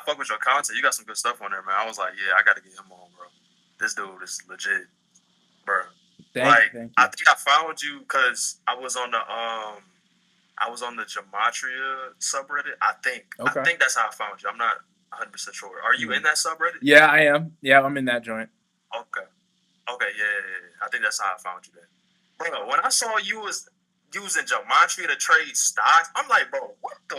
fuck with your content. You got some good stuff on there, man. I was like, yeah, I got to get him on, bro. This dude is legit, bro. Thank Like, you. I think I found you because I was on the Gematria subreddit. I Okay. think that's how I found you. I'm not 100% sure. Are you in that subreddit? Yeah, I am. Yeah, I'm in that joint. Okay. Okay, yeah. I think that's how I found you then. Bro, when I saw you was using Gematria to trade stocks, I'm like, bro, what the?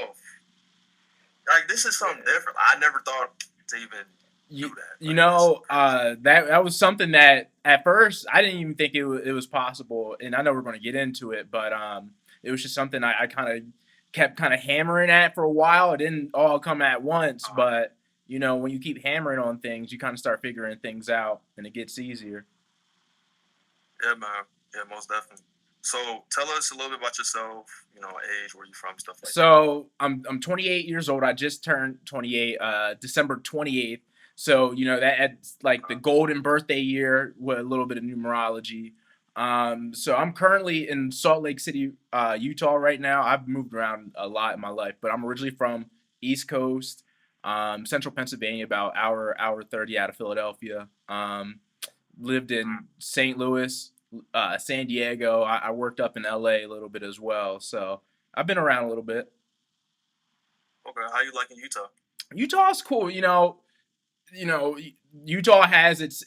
Like, this is something different. I never thought to even do that. Like, that's so crazy. That was something that at first I didn't even think it was possible, and I know we're going to get into it, but it was just something I kind of kept kind of hammering at for a while. It didn't all come at once, but when you keep hammering on things, you kind of start figuring things out, and it gets easier. Yeah, man. Yeah, most definitely. So, tell us a little bit about yourself. Age, where you from, stuff like that. So I'm 28 years old. I just turned 28, December 28th. So that's like the golden birthday year with a little bit of numerology. So I'm currently in Salt Lake City, Utah right now. I've moved around a lot in my life, but I'm originally from East Coast, Central Pennsylvania, about hour 30 out of Philadelphia. Lived in St. Louis, San Diego. I worked up in LA a little bit as well. So I've been around a little bit. Okay, how you liking Utah? Utah's cool. Utah has its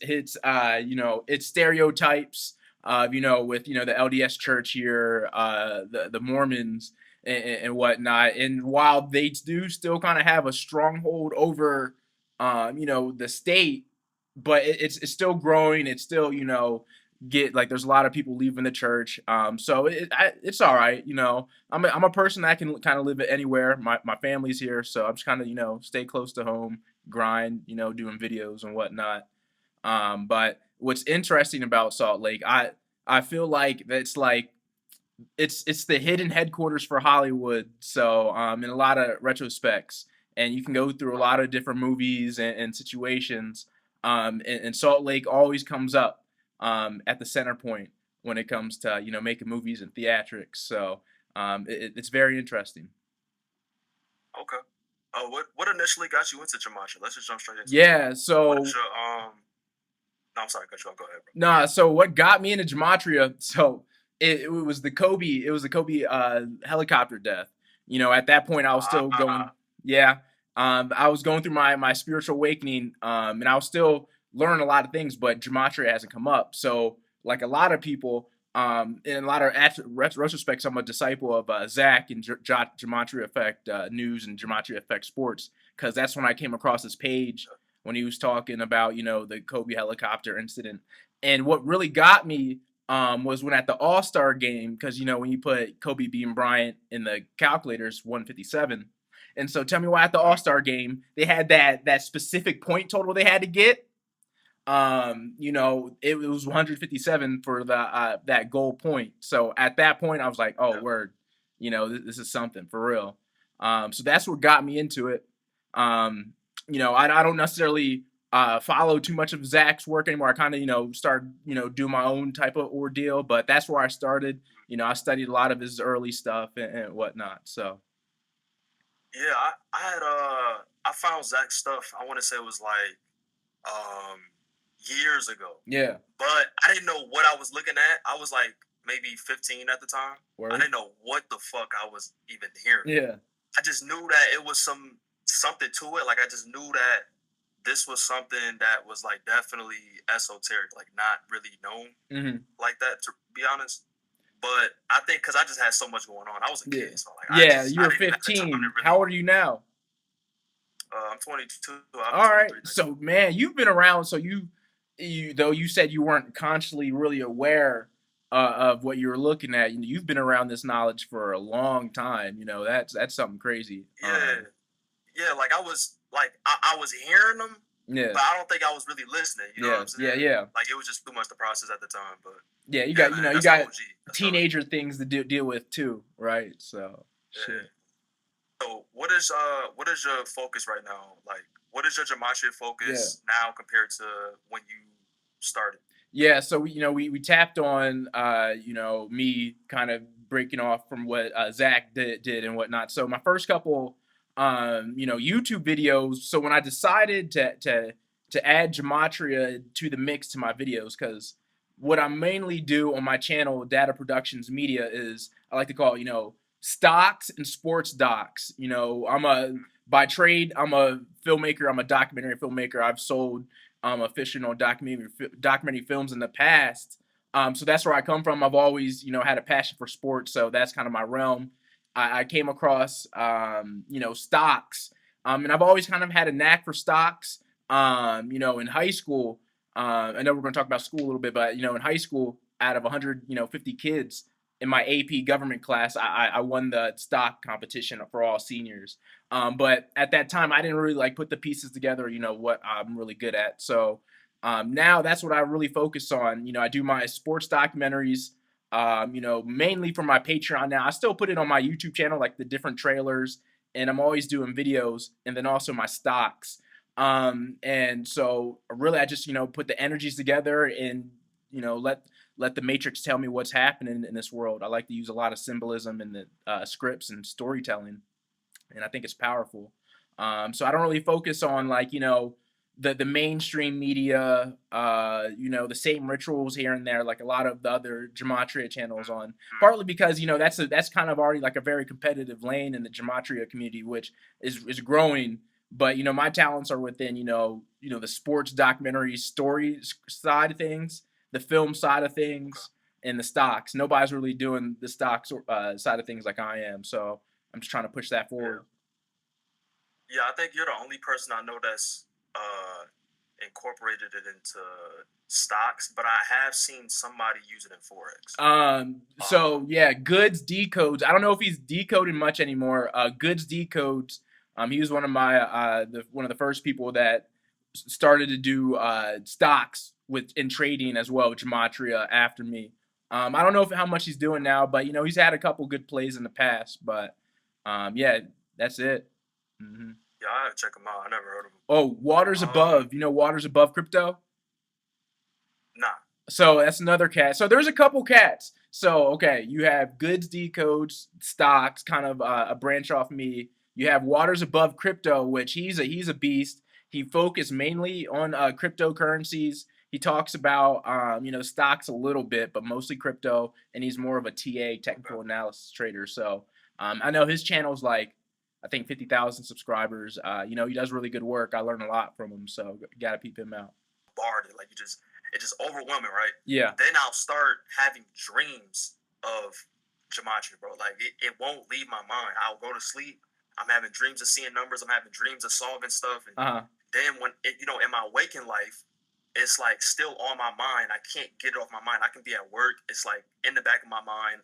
stereotypes of with the LDS Church here, the Mormons and whatnot. And while they do still kind of have a stronghold over the state, but it's still growing. It's still get like there's a lot of people leaving the church. So it's all right. I'm a person that can kind of live anywhere. My family's here, so I'm just kind of stay close to home, grind, doing videos and whatnot. But what's interesting about Salt Lake, I feel like that's like it's the hidden headquarters for Hollywood. So in a lot of retrospects, and you can go through a lot of different movies and situations. And Salt Lake always comes up at the center point when it comes to making movies and theatrics. So it's very interesting. Okay. What initially got you into Gematria? Let's just jump straight into it. Yeah. What is So your? No, I'm sorry, cut you off. Go ahead, bro. nah. So what got me into Gematria? So it was the Kobe. It was the Kobe helicopter death. At that point, I was still going. Yeah. I was going through my spiritual awakening, and I was still learning a lot of things, but Gematria hasn't come up. So like a lot of people, in a lot of retrospects, I'm a disciple of Zach and Gematria Effect News and Gematria Effect Sports, because that's when I came across this page when he was talking about the Kobe helicopter incident. And what really got me was when at the All Star game, because when you put Kobe being Bryant in the calculators 157. And so tell me why at the All Star game they had that specific point total they had to get. It was 157 for the that goal point. So at that point, I was like, oh, word, this is something for real. So that's what got me into it. I don't necessarily follow too much of Zach's work anymore. I kind of started do my own type of ordeal, but that's where I started. I studied a lot of his early stuff and whatnot. So yeah, I found Zach's stuff. I want to say it was like years ago. Yeah. But I didn't know what I was looking at. I was like maybe 15 at the time. Word. I didn't know what the fuck I was even hearing. Yeah. I just knew that it was something to it. Like I just knew that this was something that was like definitely esoteric, like not really known like that, to be honest. But I think because I just had so much going on, I was a kid, so like you're 15. Really... How old are you now? I'm 22. All right, so man, you've been around. So you though you said you weren't consciously really aware of what you were looking at. You've been around this knowledge for a long time. That's something crazy. Yeah, like I was hearing them. Yeah. But I don't think I was really listening. You know what I'm saying? Yeah. Like it was just too much to process at the time. But yeah, you got you got teenager things to deal with too, right? So shit. So what is your focus right now? Like what is your Gematria focus now compared to when you started? Yeah, so we tapped on me kind of breaking off from what Zach did and whatnot. So my first couple YouTube videos. So when I decided to add Gematria to the mix to my videos, because what I mainly do on my channel, Data Productions Media, is I like to call it, stocks and sports docs. By trade, I'm a filmmaker. I'm a documentary filmmaker. I've sold fictional documentary films in the past. So that's where I come from. I've always, had a passion for sports, so that's kind of my realm. I came across, stocks, and I've always kind of had a knack for stocks. In high school, I know we're going to talk about school a little bit, but in high school, out of 100, 50 kids in my AP government class, I won the stock competition for all seniors. But at that time, I didn't really like put the pieces together. What I'm really good at. So now that's what I really focus on. I do my sports documentaries. Mainly for my Patreon now. I still put it on my YouTube channel, like the different trailers, and I'm always doing videos, and then also my stocks. And so really, I just put the energies together and let the matrix tell me what's happening in this world. I like to use a lot of symbolism in the scripts and storytelling, and I think it's powerful. So I don't really focus on like the mainstream media, the same rituals here and there, like a lot of the other Gematria channels on. Partly because that's kind of already like a very competitive lane in the Gematria community, which is growing. But my talents are within the sports documentary story side of things, the film side of things, and the stocks. Nobody's really doing the stocks side of things like I am. So I'm just trying to push that forward. Yeah, I think you're the only person I know that's incorporated it into stocks, but I have seen somebody use it in forex. So yeah, Goods decodes. I don't know if he's decoding much anymore. Goods decodes. He was one of my one of the first people that started to do stocks in trading as well, Gematria after me. I don't know how much he's doing now, but he's had a couple good plays in the past. But yeah, that's it. Mm-hmm. Yeah, I have to check him out. I never heard of him. Oh, Waters Above. Waters Above Crypto? Nah. So that's another cat. So there's a couple cats. So okay, you have Goods Decodes, stocks, kind of a branch off me. You have Waters Above Crypto, which he's a beast. He focused mainly on cryptocurrencies. He talks about stocks a little bit, but mostly crypto, and he's more of a TA, technical analysis trader. So I know his channel's like I think 50,000 subscribers. He does really good work. I learn a lot from him, so gotta peep him out. Like it's just overwhelming, right? Yeah. Then I'll start having dreams of Gematria, bro. Like it won't leave my mind. I'll go to sleep. I'm having dreams of seeing numbers. I'm having dreams of solving stuff. And then when in my waking life, it's like still on my mind. I can't get it off my mind. I can be at work. It's like in the back of my mind.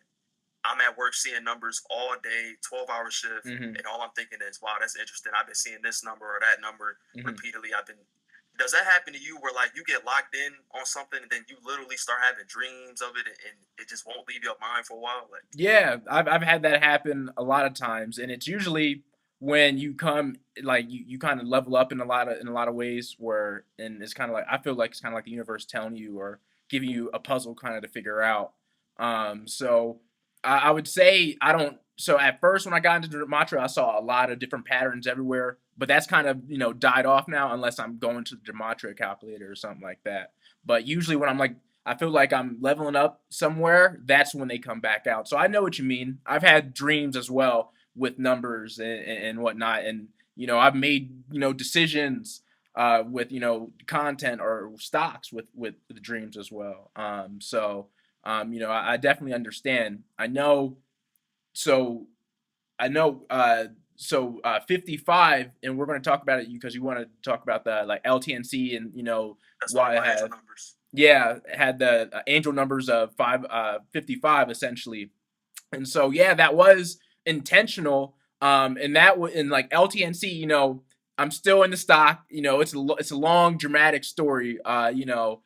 I'm at work seeing numbers all day, 12-hour shift, and all I'm thinking is, wow, that's interesting. I've been seeing this number or that number repeatedly. Does that happen to you where like you get locked in on something and then you literally start having dreams of it and it just won't leave your mind for a while? Like, yeah, I've had that happen a lot of times, and it's usually when you come like you kind of level up in a lot of ways where and it's kind of like I feel like it's kind of like the universe telling you or giving you a puzzle kind of to figure out. So I would say I don't. So at first when I got into Gematria, I saw a lot of different patterns everywhere, but that's kind of died off now unless I'm going to the Gematria calculator or something like that. But usually when I'm like I feel like I'm leveling up somewhere, that's when they come back out. So I know what you mean. I've had dreams as well with numbers and whatnot, and I've made decisions with content or stocks with the dreams as well. I definitely understand. I know. So I know. 55, and we're going to talk about it because you want to talk about the like LTNC and that's why I have numbers. Yeah, had the angel numbers of 55 essentially, and so yeah, that was intentional. And that in like LTNC, I'm still in the stock. It's a long dramatic story. I'm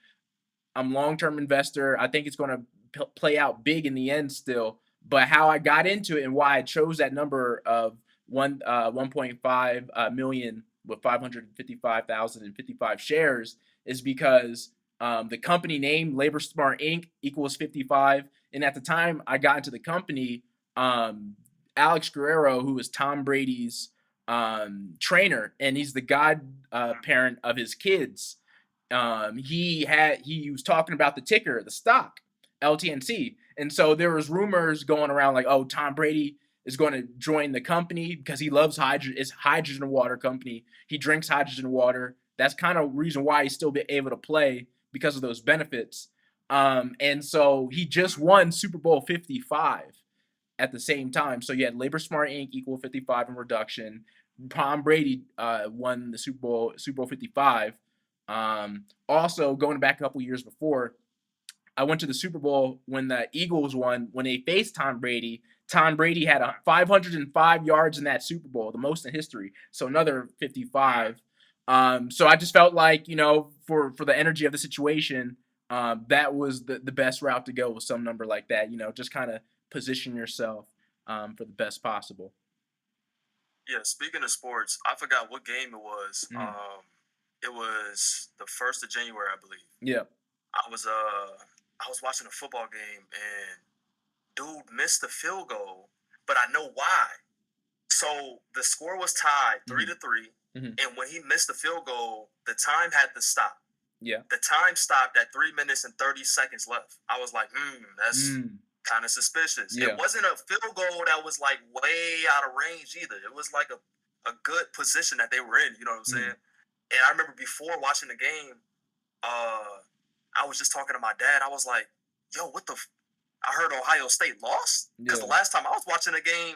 long-term investor. I think it's going to play out big in the end still. But how I got into it and why I chose that number of 1.5 million with 555,055 shares is because the company name Labor Smart Inc. equals 55. And at the time I got into the company, Alex Guerrero, who was Tom Brady's trainer, and he's the god parent of his kids. He was talking about the ticker, the stock, LTNC, and so there was rumors going around like, oh, Tom Brady is going to join the company because he loves hydrogen. It's hydrogen water company. He drinks hydrogen water. That's kind of reason why he's still be able to play because of those benefits. And so he just won Super Bowl 55 at the same time. So you had Labor Smart Inc. equal 55 in reduction. Tom Brady won the Super Bowl 55. Also, going back a couple years before, I went to the Super Bowl when the Eagles won. When they faced Tom Brady, Tom Brady had 505 yards in that Super Bowl, the most in history. So another 55. So I just felt like, for the energy of the situation, that was the best route to go with some number like that. Just kind of position yourself for the best possible. Yeah, speaking of sports, I forgot what game it was. It was the 1st of January, I believe. Yeah. I was watching a football game and dude missed the field goal, but I know why. So the score was tied 3-3, and when he missed the field goal, the time had to stop. Yeah. The time stopped at 3 minutes and 30 seconds left. I was like, that's kind of suspicious. Yeah. It wasn't a field goal that was like way out of range either. It was like a good position that they were in, you know what I'm saying? And I remember before watching the game, I was just talking to my dad. I was like, yo, I heard Ohio State lost? Because the last time I was watching the game,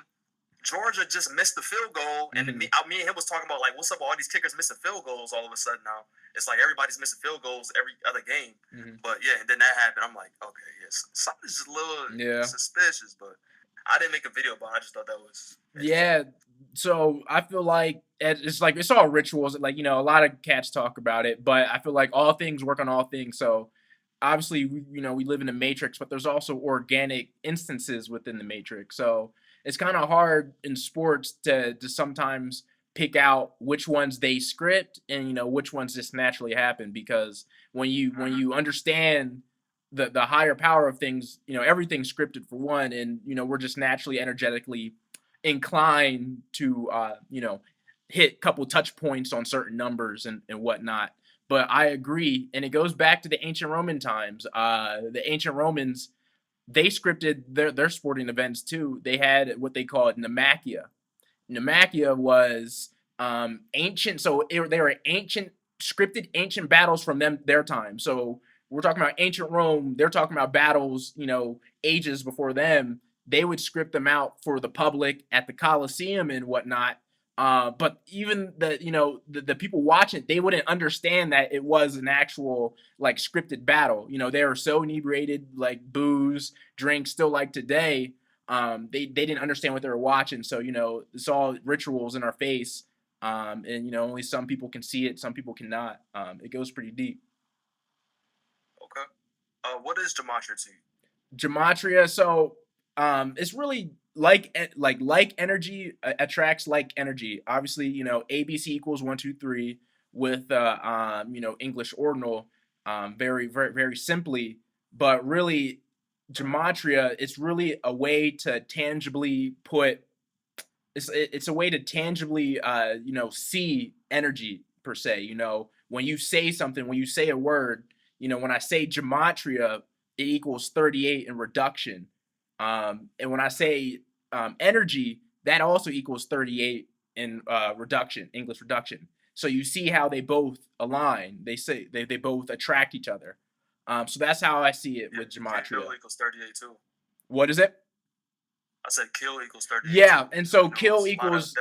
Georgia just missed the field goal, and me and him was talking about like, what's up with all these kickers missing field goals all of a sudden now? It's like everybody's missing field goals every other game. But yeah, and then that happened. I'm like, okay, yes, something's just a little suspicious, but I didn't make a video about it. I just thought that was So I feel like it's all rituals. Like, a lot of cats talk about it, but I feel like all things work on all things. So obviously, we live in a matrix, but there's also organic instances within the matrix. So it's kind of hard in sports to sometimes pick out which ones they script and which ones just naturally happen, because when you understand the higher power of things, everything's scripted for one, and we're just naturally energetically inclined to hit a couple touch points on certain numbers and whatnot. But I agree, and it goes back to the ancient Roman times. The ancient Romans, they scripted their sporting events too. They had what they called Naumachia. Naumachia was ancient, so they were scripted ancient battles from their time. So we're talking about ancient Rome. They're talking about battles, ages before them. They would script them out for the public at the Colosseum and whatnot. But even the people watching, they wouldn't understand that it was an actual like scripted battle. They were so inebriated, like booze, drinks, still like today. They didn't understand what they were watching. So it's all rituals in our face, and only some people can see it, some people cannot. It goes pretty deep. Okay. What is Gematria to you? Gematria, so it's really like energy attracts like energy. Obviously, ABC equals 1, 2, 3 with English ordinal, very, very, very simply. But really, Gematria, it's really a way to tangibly put. It's a way to tangibly see energy per se. When you say something, when you say a word, when I say Gematria, it equals 38 in reduction. And when I say energy, that also equals 38 in reduction, English reduction. So you see how they both align. They say they both attract each other. So that's how I see it with Gematria. Kill equals 38 too. What is it? I said kill equals 38. Yeah, and so kill equals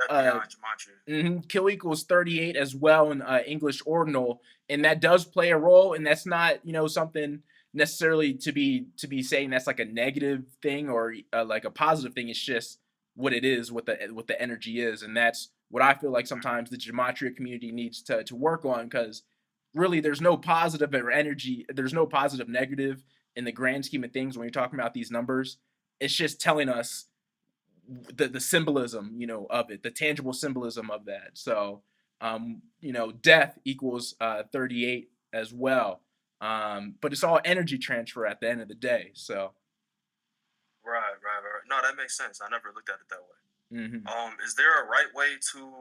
kill equals 38 as well in English ordinal, and that does play a role, and that's not something necessarily to be saying that's like a negative thing or like a positive thing. It's just what it is, what the energy is, and that's what I feel like sometimes the Gematria community needs to work on, because really there's no positive or energy, there's no positive negative in the grand scheme of things when you're talking about these numbers. It's just telling us the symbolism, of it, the tangible symbolism of that. So, death equals 38 as well. But it's all energy transfer at the end of the day. So. Right. No, that makes sense. I never looked at it that way. Mm-hmm. Is there a right way to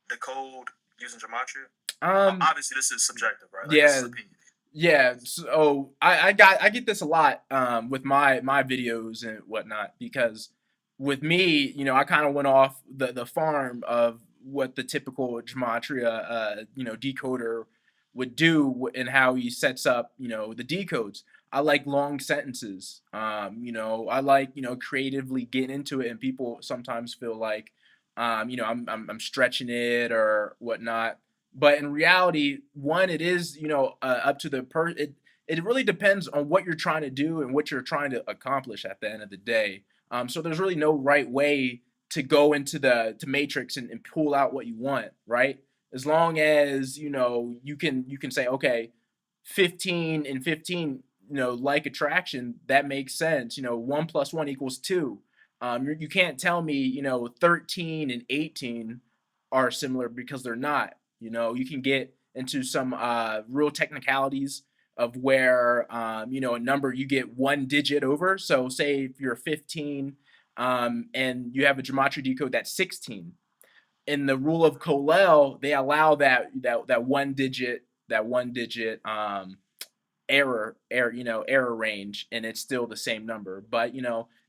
decode using gematria? Um, Obviously, this is subjective, right? Like this is yeah, opinion. yeah. So I get this a lot with my videos and whatnot because with me, I kind of went off the farm of what the typical gematria decoder would do and how he sets up the decodes. I like long sentences. I like creatively getting into it, and people sometimes feel like I'm stretching it or whatnot, but in reality, one, it is up to the it really depends on what you're trying to do and what you're trying to accomplish at the end of the day. So there's really no right way to go into the to matrix and pull out what you want, right? As long as you can say, okay, 15 and 15, like attraction, that makes sense. 1 + 1 = 2. You can't tell me 13 and 18 are similar because they're not. You can get into some real technicalities of where a number you get one digit over. So say if you're 15 and you have a gematria decode that's 16. In the rule of Colel, they allow that one digit error range, and it's still the same number. But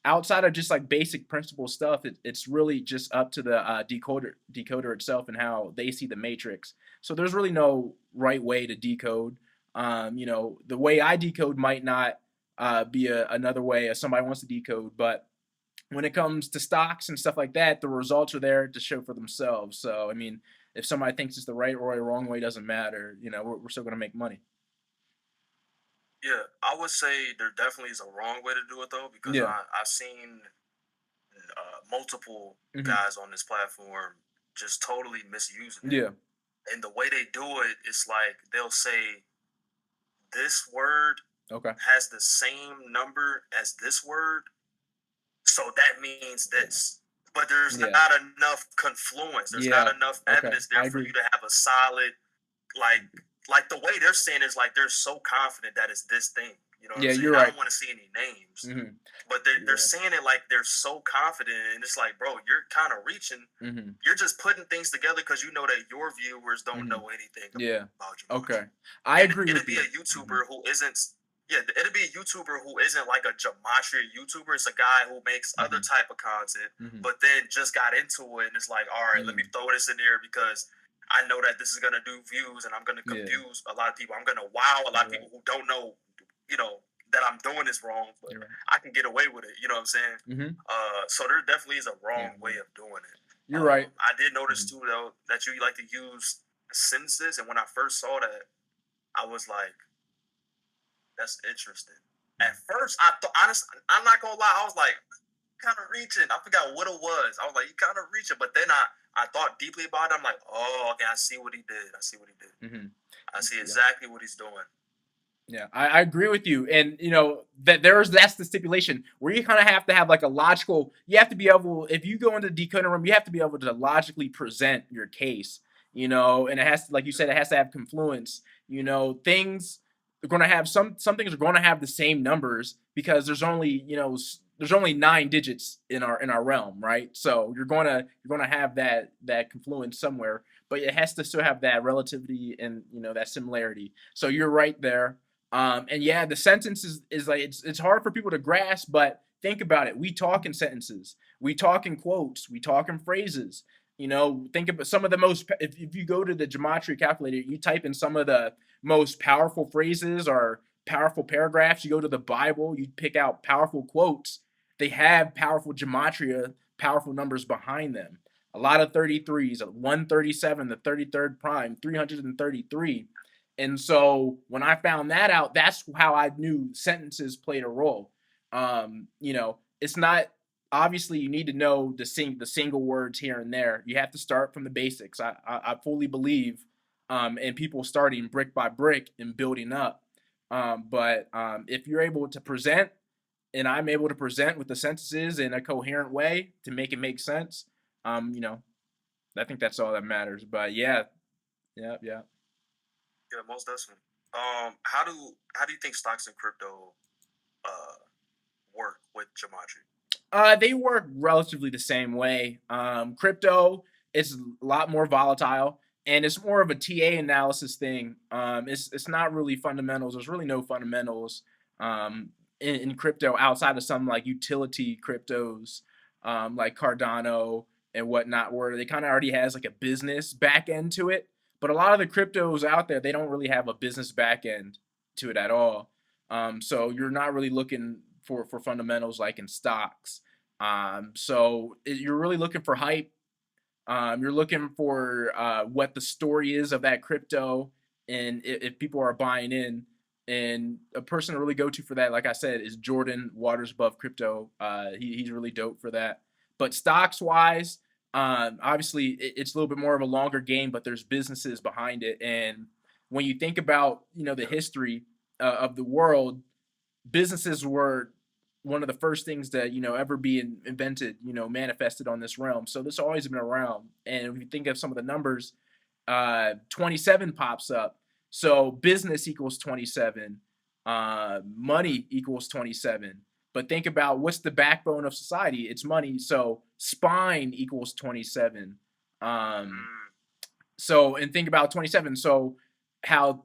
outside of just like basic principle stuff, it's really just up to the decoder itself and how they see the matrix. So there's really no right way to decode. The way I decode might not be another way as somebody wants to decode, but when it comes to stocks and stuff like that, the results are there to show for themselves. So I mean, if somebody thinks it's the right or the wrong way, doesn't matter. We're still gonna make money. Yeah, I would say there definitely is a wrong way to do it though, because Yeah. I've seen multiple Hmm. guys on this platform just totally misusing it. Yeah. And the way they do it, it's like they'll say this word Okay. has the same number as this word, so that means this. But there's Yeah. not enough confluence. There's not Yeah. enough Okay. evidence there I for agree. you to have a solid like the way they're saying is like they're so confident that it's this thing. You know what I'm Yeah, saying? you're I right. don't want to see any names, Hmm. but they're You're right. saying it like they're so confident, and it's like, bro, you're kind of reaching. Hmm. You're just putting things together because you know that your viewers don't Hmm. know anything Yeah. about Okay. Jumanji, I and agree it'd with be you. a Hmm. YouTuber who isn't. Yeah, it'd be a YouTuber who isn't like a gematria YouTuber. It's a guy who makes other Hmm. type of content, Hmm. but then just got into it and it's like, all right, let me throw this in there because I know that this is gonna do views and I'm gonna Yeah. confuse a lot of people. I'm gonna wow a lot of You're right. people who don't know, you know, that I'm doing this wrong, but You're right. I can get away with it. You know what I'm saying? Hmm. So there definitely is a Yeah. wrong way of doing it. You're right. I did notice Hmm. too though that you like to use sentences, and when I first saw that, I was like, that's interesting. At first, I thought, honestly, I'm not gonna lie, I was like, kind of reaching. I forgot what it was. I was like, you kind of reaching, but then I thought deeply about it. I'm like, oh, okay, I see what he did. I see what he did. Hmm. I see Yeah. exactly what he's doing. Yeah, I agree with you, and that that's the stipulation where you kind of have to have like a logical. You have to be able, if you go into the decoder room, you have to be able to logically present your case. And it has to, like you said, it has to have confluence. Things are going to have some things are going to have the same numbers because there's only 9 digits in our realm, right? So you're going to have that confluence somewhere, but it has to still have that relativity and that similarity. So you're right there. And yeah, the sentence is like it's hard for people to grasp, but think about it. We talk in sentences, we talk in quotes, we talk in phrases. Think about some of the most. If you go to the gematria calculator, you type in some of the most powerful phrases or powerful paragraphs. You go to the Bible, you pick out powerful quotes. They have powerful gematria, powerful numbers behind them. A lot of 33s, 137, the 33rd prime, 333. And so when I found that out, that's how I knew sentences played a role. It's not obviously you need to know the single words here and there. You have to start from the basics. I fully believe in people starting brick by brick and building up. But if you're able to present, and I'm able to present with the sentences in a coherent way to make it make sense, um, you know, I think that's all that matters. But yeah, yeah, yeah. Yeah, most definitely. How do you think stocks and crypto uh work with gematria? They work relatively the same way. Crypto is a lot more volatile, and it's more of a TA analysis thing. It's not really fundamentals. There's really no fundamentals um, in crypto outside of some like utility cryptos like Cardano and whatnot, where they kind of already has like a business back end to it. But a lot of the cryptos out there, they don't really have a business back end to it at all. So you're not really looking for fundamentals like in stocks. You're really looking for hype. You're looking for what the story is of that crypto, and if people are buying in. And a person to really go to for that, like I said, is Jordan Waters Above Crypto. He's really dope for that. But stocks wise, obviously it's a little bit more of a longer game, but there's businesses behind it. And when you think about the history of the world, businesses were one of the first things to ever be invented, manifested on this realm. So this has always been around. And if you think of some of the numbers, 27 pops up. So business equals 27, money equals 27. But think about what's the backbone of society? It's money. So spine equals 27. Um, and think about 27. So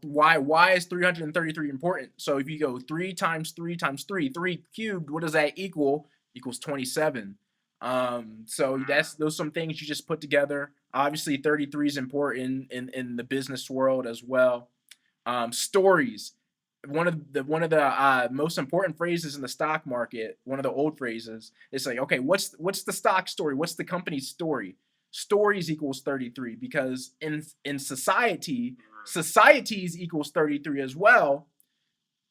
why is 333 important? So if you go 3 times 3 times 3, 3 cubed, what does that equal? Equals 27. So those some things you just put together. Obviously 33 is important in the business world as well. Stories. One of the most important phrases in the stock market, one of the old phrases, is like, okay, what's the stock story? What's the company's story? Stories equals 33 because in societies equals 33 as well.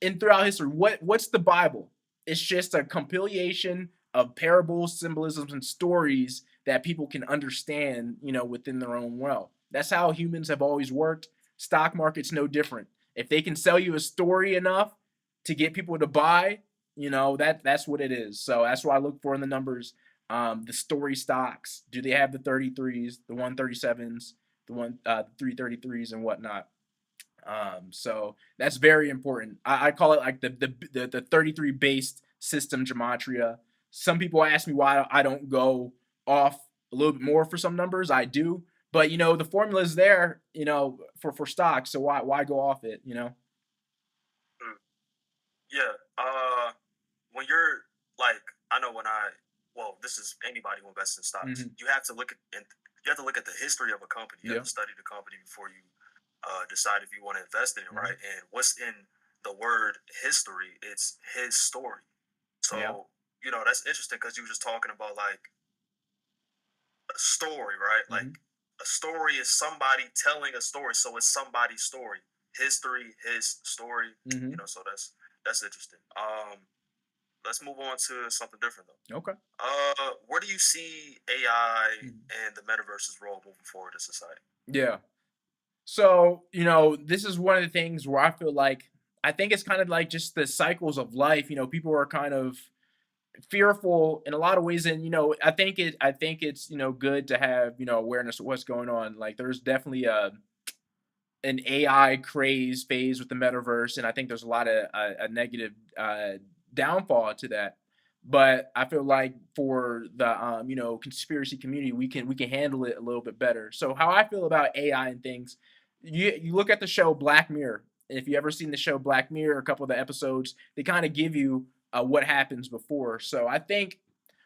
And throughout history, what's the Bible? It's just a compilation of parables, symbolisms, and stories that people can understand, within their own world. That's how humans have always worked. Stock market's no different. If they can sell you a story enough to get people to buy, that's what it is. So that's what I look for in the numbers. The story stocks. Do they have the 33s, the 137s, the 333s, and whatnot? So that's very important. I call it like the 33 based system gematria. Some people ask me why I don't go off a little bit more for some numbers. I do, but the formula is there, for stocks. So why go off it? Yeah. When you're like, I know when this is anybody who invests in stocks. Mhm. You have to look at the history of a company. You Yeah. have to study the company before you decide if you want to invest in it, right? And what's in the word history? It's his story. So Yeah. that's interesting because you were just talking about like a story, right? Like Mhm. a story is somebody telling a story, so it's somebody's story. History, his story. Mhm. So that's interesting. Let's move on to something different though. Okay. Where do you see AI Mhm. and the metaverse's role moving forward in society? Yeah. So, this is one of the things where I feel like I think it's kind of like just the cycles of life. People are kind of fearful in a lot of ways, and I think it's good to have awareness of what's going on. Like there's definitely an AI craze phase with the metaverse, and I think there's a lot of a negative downfall to that. But I feel like for the conspiracy community, we can handle it a little bit better. So how I feel about AI and things, you look at the show Black Mirror, and if you ever seen the show Black Mirror, a couple of the episodes, they kind of give you what happens before. So I think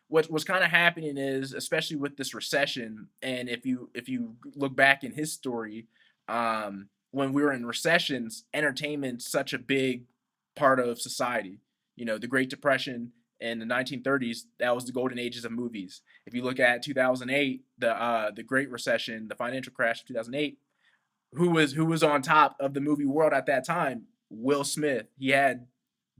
what's kind of happening is, especially with this recession, and if you look back in his story, when we were in recessions, entertainment's such a big part of society. The Great Depression in the 1930s, that was the golden ages of movies. If you look at 2008, the Great Recession, the financial crash of 2008, who was on top of the movie world at that time? Will Smith. He had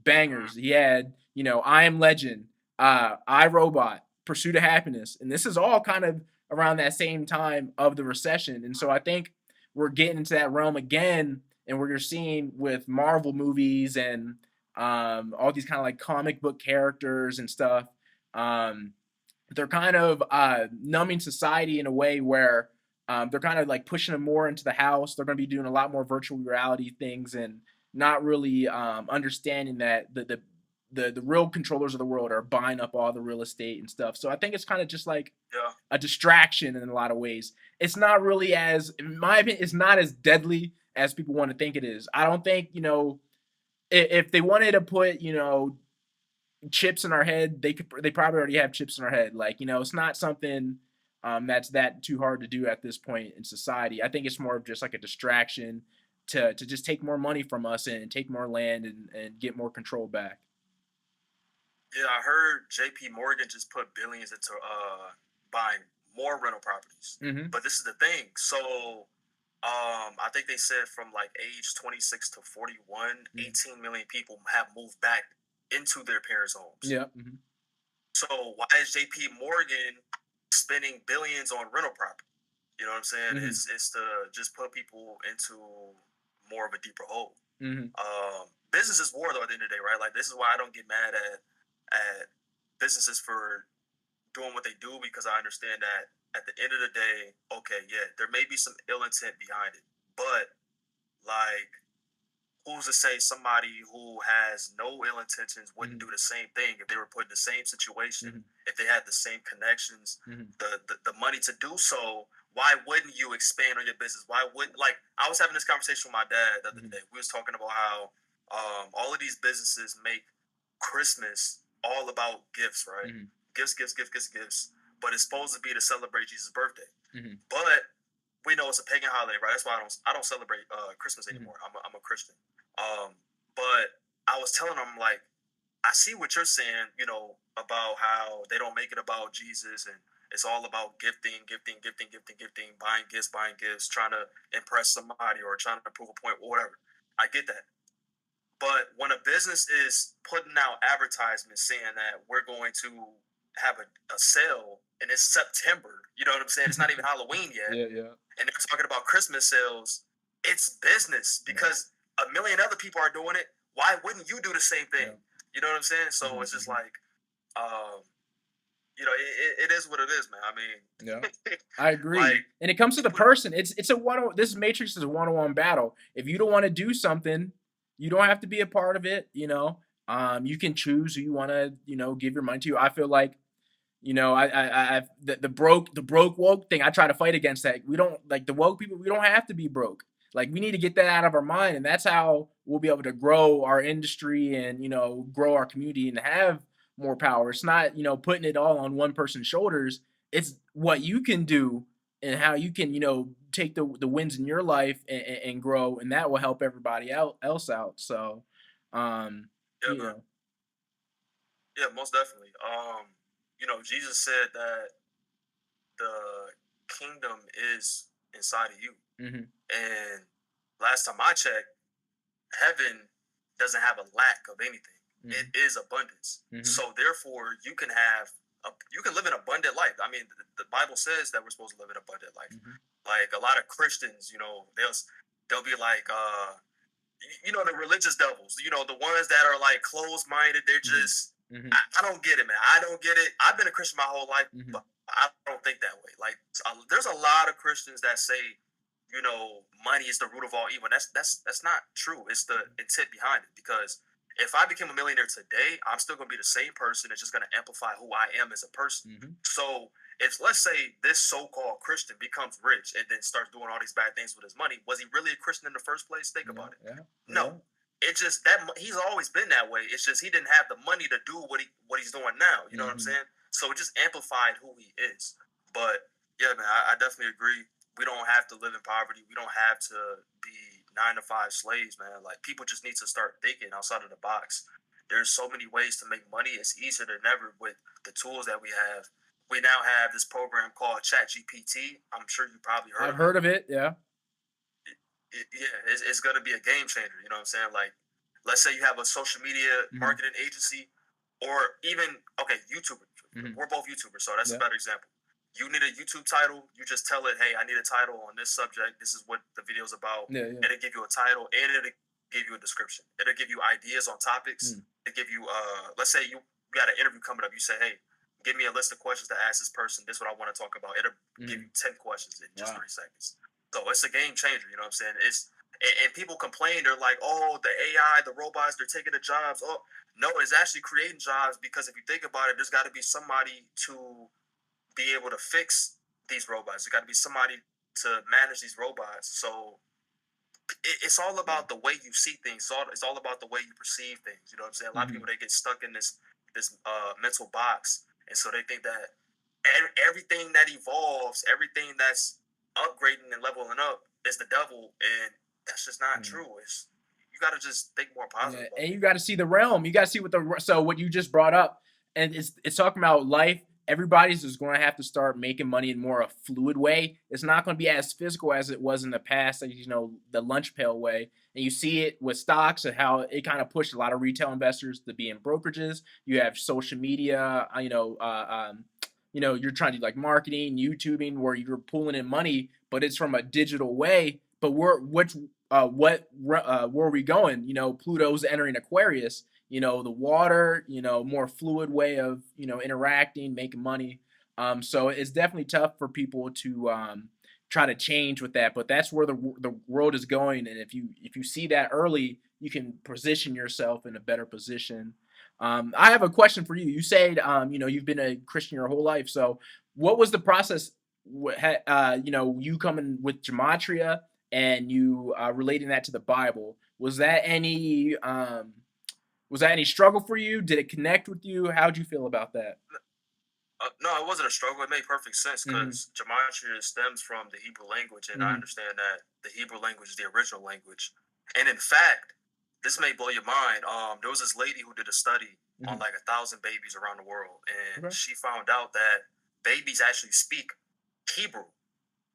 bangers. He had I Am Legend, I Robot, Pursuit of Happiness, and this is all kind of around that same time of the recession. And so I think we're getting into that realm again, and what you're seeing with Marvel movies and all these kind of like comic book characters and stuff. Um, they're kind of numbing society in a way where they're kind of like pushing them more into the house. They're going to be doing a lot more virtual reality things and not really understanding that the real controllers of the world are buying up all the real estate and stuff. So I think it's kind of just like Yeah. a distraction in a lot of ways. It's not really as, in my opinion, it's not as deadly as people want to think it is. I don't think, if they wanted to put, chips in our head, they probably already have chips in our head. Like, it's not something that's that too hard to do at this point in society. I think it's more of just like a distraction to just take more money from us and take more land and get more control back. Yeah, I heard J.P. Morgan just put billions into buying more rental properties. Mm-hmm. But this is the thing. So I think they said from like age 26 to 41, 18 million people have moved back into their parents' homes. Yeah. Mm-hmm. So why is J.P. Morgan spending billions on rental property? You know what I'm saying? Mm-hmm. It's to just put people into more of a deeper hole. Mm-hmm. Business is war though at the end of the day, right? Like this is why I don't get mad at businesses for doing what they do, because I understand that at the end of the day, okay, yeah, there may be some ill intent behind it, but like who's to say somebody who has no ill intentions wouldn't do the same thing if they were put in the same situation, if they had the same connections, the money to do so? Why wouldn't you expand on your business? Why wouldn't, like, I was having this conversation with my dad the other day. We was talking about how all of these businesses make Christmas all about gifts, right? Gifts, gifts, gifts, gifts, gifts. But it's supposed to be to celebrate Jesus' birthday. But we know it's a pagan holiday, right? That's why I don't celebrate Christmas anymore. I'm a Christian. But I was telling them, like, I see what you're saying, about how they don't make it about Jesus and it's all about gifting, gifting, gifting, gifting, gifting, buying gifts, trying to impress somebody or trying to prove a point or whatever. I get that. But when a business is putting out advertisements saying that we're going to have a sale and it's September, you know what I'm saying? It's not even Halloween yet. Yeah. And they're talking about Christmas sales. It's business because a million other people are doing it. Why wouldn't you do the same thing? Yeah. You know what I'm saying? So it's just like, it is what it is, man. I mean, yeah, I agree. Like, and it comes to the person. It's a this Matrix is a 1-on-1 battle. If you don't want to do something, you don't have to be a part of it. You can choose who you want to, give your money to. I feel like, the broke woke thing. I try to fight against that. We don't like the woke people. We don't have to be broke. Like we need to get that out of our mind, and that's how we'll be able to grow our industry and grow our community and have more power. It's not putting it all on one person's shoulders. It's what you can do and how you can take the wins in your life and grow, and that will help everybody else out. So, yeah, yeah, most definitely. Jesus said that the kingdom is inside of you. And last time I checked, heaven doesn't have a lack of anything. It is abundance. So therefore, you can live an abundant life. I mean, the Bible says that we're supposed to live an abundant life. Like a lot of Christians, they'll be like, the religious devils, the ones that are like closed minded. They're just, I don't get it, man. I don't get it. I've been a Christian my whole life, but I don't think that way. Like, there's a lot of Christians that say, money is the root of all evil. That's not true. It's the intent behind it. Because if I became a millionaire today, I'm still going to be the same person. It's just going to amplify who I am as a person. So if, let's say, this so-called Christian becomes rich and then starts doing all these bad things with his money, was he really a Christian in the first place? Think about it. Yeah. No. It's just that he's always been that way. It's just he didn't have the money to do what he's doing now. You know what I'm saying? So it just amplified who he is. But yeah, man, I definitely agree. We don't have to live in poverty. We don't have to be 9-to-5 slaves, man. Like, people just need to start thinking outside of the box. There's so many ways to make money. It's easier than ever with the tools that we have. We now have this program called ChatGPT. I'm sure you probably heard of it. I've heard of it, yeah. It's going to be a game changer. You know what I'm saying? Like, let's say you have a social media marketing agency, or even, YouTuber. We're both YouTubers, so that's a better example. You need a YouTube title. You just tell it, hey, I need a title on this subject. This is what the video's about. It'll give you a title and it'll give you a description. It'll give you ideas on topics. It'll give you, let's say you got an interview coming up. You say, hey, give me a list of questions to ask this person. This is what I want to talk about. It'll give you 10 questions in just 3 seconds. So it's a game changer. You know what I'm saying? And people complain, they're like, oh, the AI, the robots, they're taking the jobs. Oh, no, it's actually creating jobs, because if you think about it, there's got to be somebody to be able to fix these robots. There's got to be somebody to manage these robots. So it's all about the way you see things. It's all about the way you perceive things. You know what I'm saying? A lot of people, they get stuck in this mental box, and so they think that everything that evolves, everything that's upgrading and leveling up is the devil, and that's just not true. It's, you got to just think more positive. Yeah, and you got to see the realm. You got to see what you just brought up, and it's talking about life. Everybody's just going to have to start making money in more a fluid way. It's not going to be as physical as it was in the past, like, the lunch pail way. And you see it with stocks and how it kind of pushed a lot of retail investors to be in brokerages. You have social media, you're trying to do like marketing, YouTubing, where you're pulling in money, but it's from a digital way. But where are we going? Pluto's entering Aquarius. The water. More fluid way of interacting, making money. So it's definitely tough for people to try to change with that. But that's where the world is going, and if you see that early, you can position yourself in a better position. I have a question for you. You said you've been a Christian your whole life. So what was the process? You coming with Gematria and you relating that to the Bible. Was that any struggle for you? Did it connect with you? How'd you feel about that? No, it wasn't a struggle. It made perfect sense, Mm-hmm. because Gematria stems from the Hebrew language, and I Mm-hmm. understand that the Hebrew language is the original language. And in fact, this may blow your mind. There was this lady who did a study on like 1,000 babies around the world, and Okay. she found out that babies actually speak Hebrew.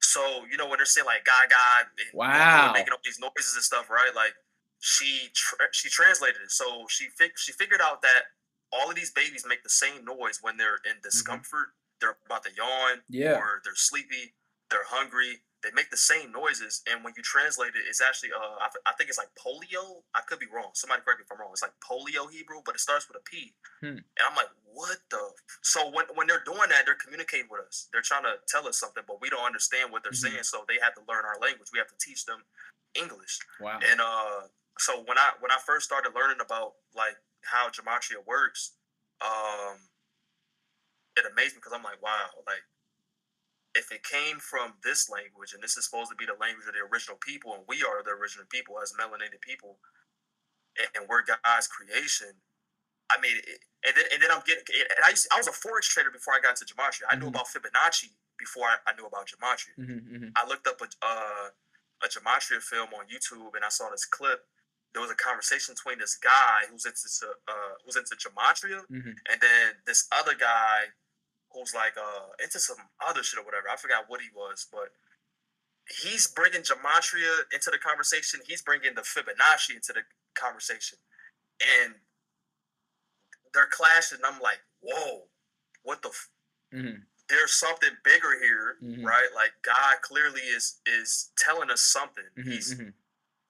So when they're saying like "God," and Wow. making up these noises and stuff, right? Like she translated it. So she figured out that all of these babies make the same noise when they're in discomfort. They're about to yawn, Yeah. or they're sleepy, they're hungry. They make the same noises, and when you translate it, it's actually I think it's like polio. I could be wrong. Somebody correct me if I'm wrong. It's like polio Hebrew, but it starts with a P. And I'm like, what the? So when they're doing that, they're communicating with us. They're trying to tell us something, but we don't understand what they're saying. So they have to learn our language. We have to teach them English. Wow. And so when I first started learning about like how Gematria works, it amazed me, because I'm like, wow, like if it came from this language, and this is supposed to be the language of the original people, and we are the original people as melanated people, and we're God's creation. I mean, and then I'm getting. And I was a forex trader before I got into Gematria. I knew about Fibonacci before I knew about Gematria. I looked up a Gematria film on YouTube, and I saw this clip. There was a conversation between this guy who's into Gematria, and then this other guy who's like into some other shit or whatever. I forgot what he was, but he's bringing Gematria into the conversation. He's bringing the Fibonacci into the conversation, and they're clashing. And I'm like, whoa, what the? There's something bigger here, right? Like God clearly is telling us something.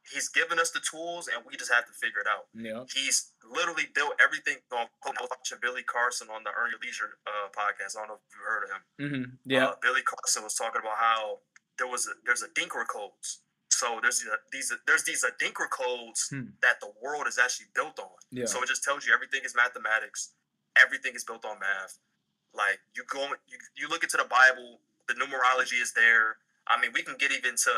He's given us the tools, and we just have to figure it out. Yeah. He's literally built everything. I was watching Billy Carson on the Earn Your Leisure podcast. I don't know if you heard of him. Yeah. Billy Carson was talking about how there's a Dinker codes. So there's these Dinker codes that the world is actually built on. Yeah. So it just tells you everything is mathematics. Everything is built on math. Like you look into the Bible, the numerology is there. I mean, we can get even to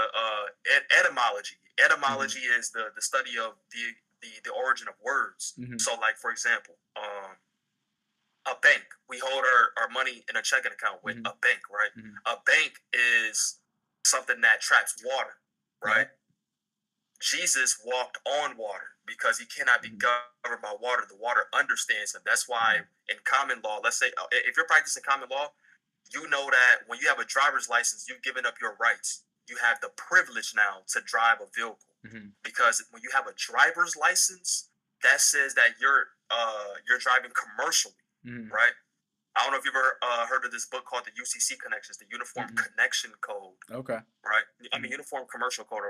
etymology. Etymology is the study of the origin of words. So, like for example, a bank. We hold our money in a checking account with a bank, right? A bank is something that traps water, right? Jesus walked on water because he cannot be governed by water. The water understands him. That's why in common law, let's say if you're practicing common law, you know that when you have a driver's license, you've given up your rights. You have the privilege now to drive a vehicle, because when you have a driver's license, that says that you're driving commercially, right? I don't know if you've ever heard of this book called the UCC Connections, the Uniform Connection Code. Okay. Right? I mean, Uniform Commercial Code,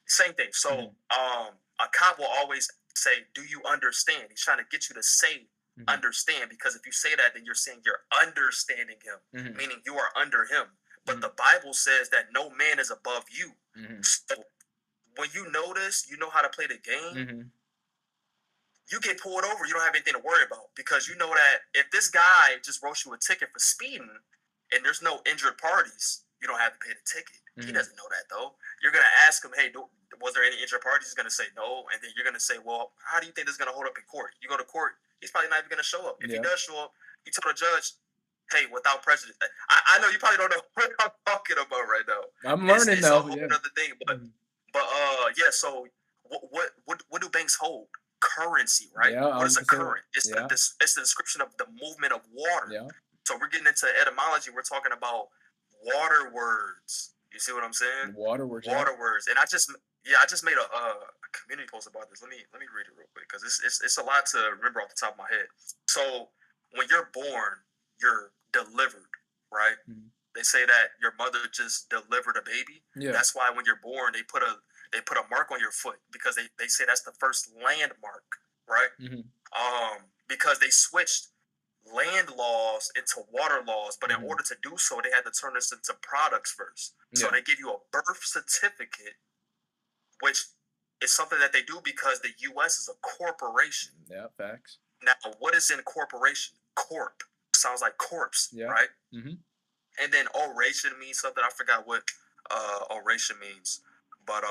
same thing. So a cop will always say, do you understand? He's trying to get you to say understand, because if you say that, then you're saying you're understanding him, meaning you are under him. But the Bible says that no man is above you. So when you know this, you know how to play the game. Mm-hmm. You get pulled over, you don't have anything to worry about because you know that if this guy just wrote you a ticket for speeding and there's no injured parties, you don't have to pay the ticket. He doesn't know that though. You're gonna ask him, "Hey, was there any injured parties?" He's gonna say no, and then you're gonna say, "Well, how do you think this is gonna hold up in court?" You go to court, he's probably not even gonna show up. If he does show up, you tell the judge, "Hey, without prejudice." I know you probably don't know what I'm talking about right now. I'm learning It's a though. whole Yeah. other thing, but yeah. So what do banks hold? Currency, right? Yeah. I What was is a gonna say that. current? It's Yeah. it's the description of the movement of water. Yeah. So we're getting into etymology. We're talking about water words. You see what I'm saying? Water words. Water words. And I just made a community post about this. Let me read it real quick because it's a lot to remember off the top of my head. So when you're born, you're delivered, right? Mm-hmm. They say that your mother just delivered a baby. Yeah. That's why when you're born, they put a mark on your foot because they say that's the first landmark, right? Mm-hmm. Because they switched land laws into water laws, but in Mm-hmm. order to do so, they had to turn this into products first. So they give you a birth certificate, which is something that they do because the U.S. is a corporation. Yeah, facts. Now, what is in corporation? Corp sounds like corpse, Yeah. right? Mm-hmm. And then oration means something. I forgot what oration means, but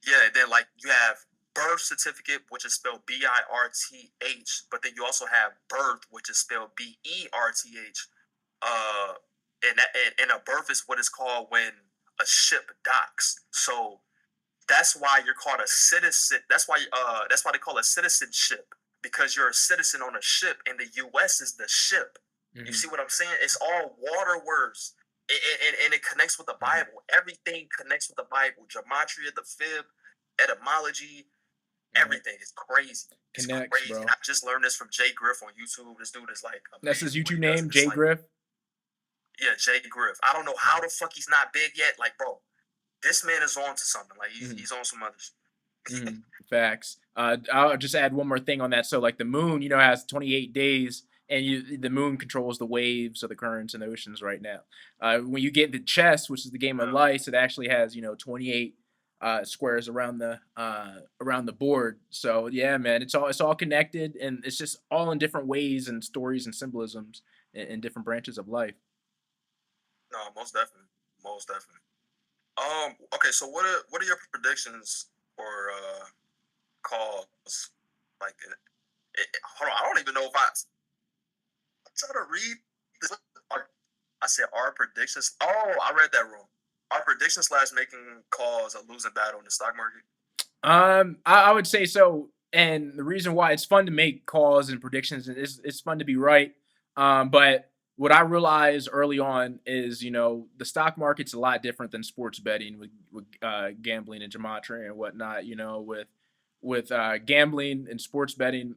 yeah. And then like you have birth certificate, which is spelled BIRTH, but then you also have birth, which is spelled BERTH. And a berth is what is called when a ship docks. So that's why you're called a citizen. That's why they call it citizenship because you're a citizen on a ship, and the U.S. is the ship. Mm-hmm. You see what I'm saying? It's all water words, and it connects with the Bible. Mm-hmm. Everything connects with the Bible. Gematria, the fib, etymology, everything is crazy. It's Connects, crazy. bro. And I just learned this from Jay Griff on YouTube. This dude is like amazing. That's his YouTube name, Jay Griff. Yeah, Jay Griff. I don't know how the fuck he's not big yet. Like, bro, this man is on to something. Like, he's on some other shit. Facts. I'll just add one more thing on that. So, like, the moon, has 28 days, and the moon controls the waves of the currents and oceans right now. When you get into chess, which is the game of life, it actually has 28 squares around the board. So yeah, man, it's all connected, and it's just all in different ways and stories and symbolisms in different branches of life. No, most definitely, most definitely. Okay, so what are your predictions for calls? Like, hold on, I don't even know if I'm trying to read this. I said our predictions. Oh, I read that wrong. Our predictions / making calls a losing battle in the stock market. I would say so, and the reason why it's fun to make calls and predictions is it's fun to be right. But what I realized early on is, the stock market's a lot different than sports betting with gambling and gematria and whatnot. With gambling and sports betting,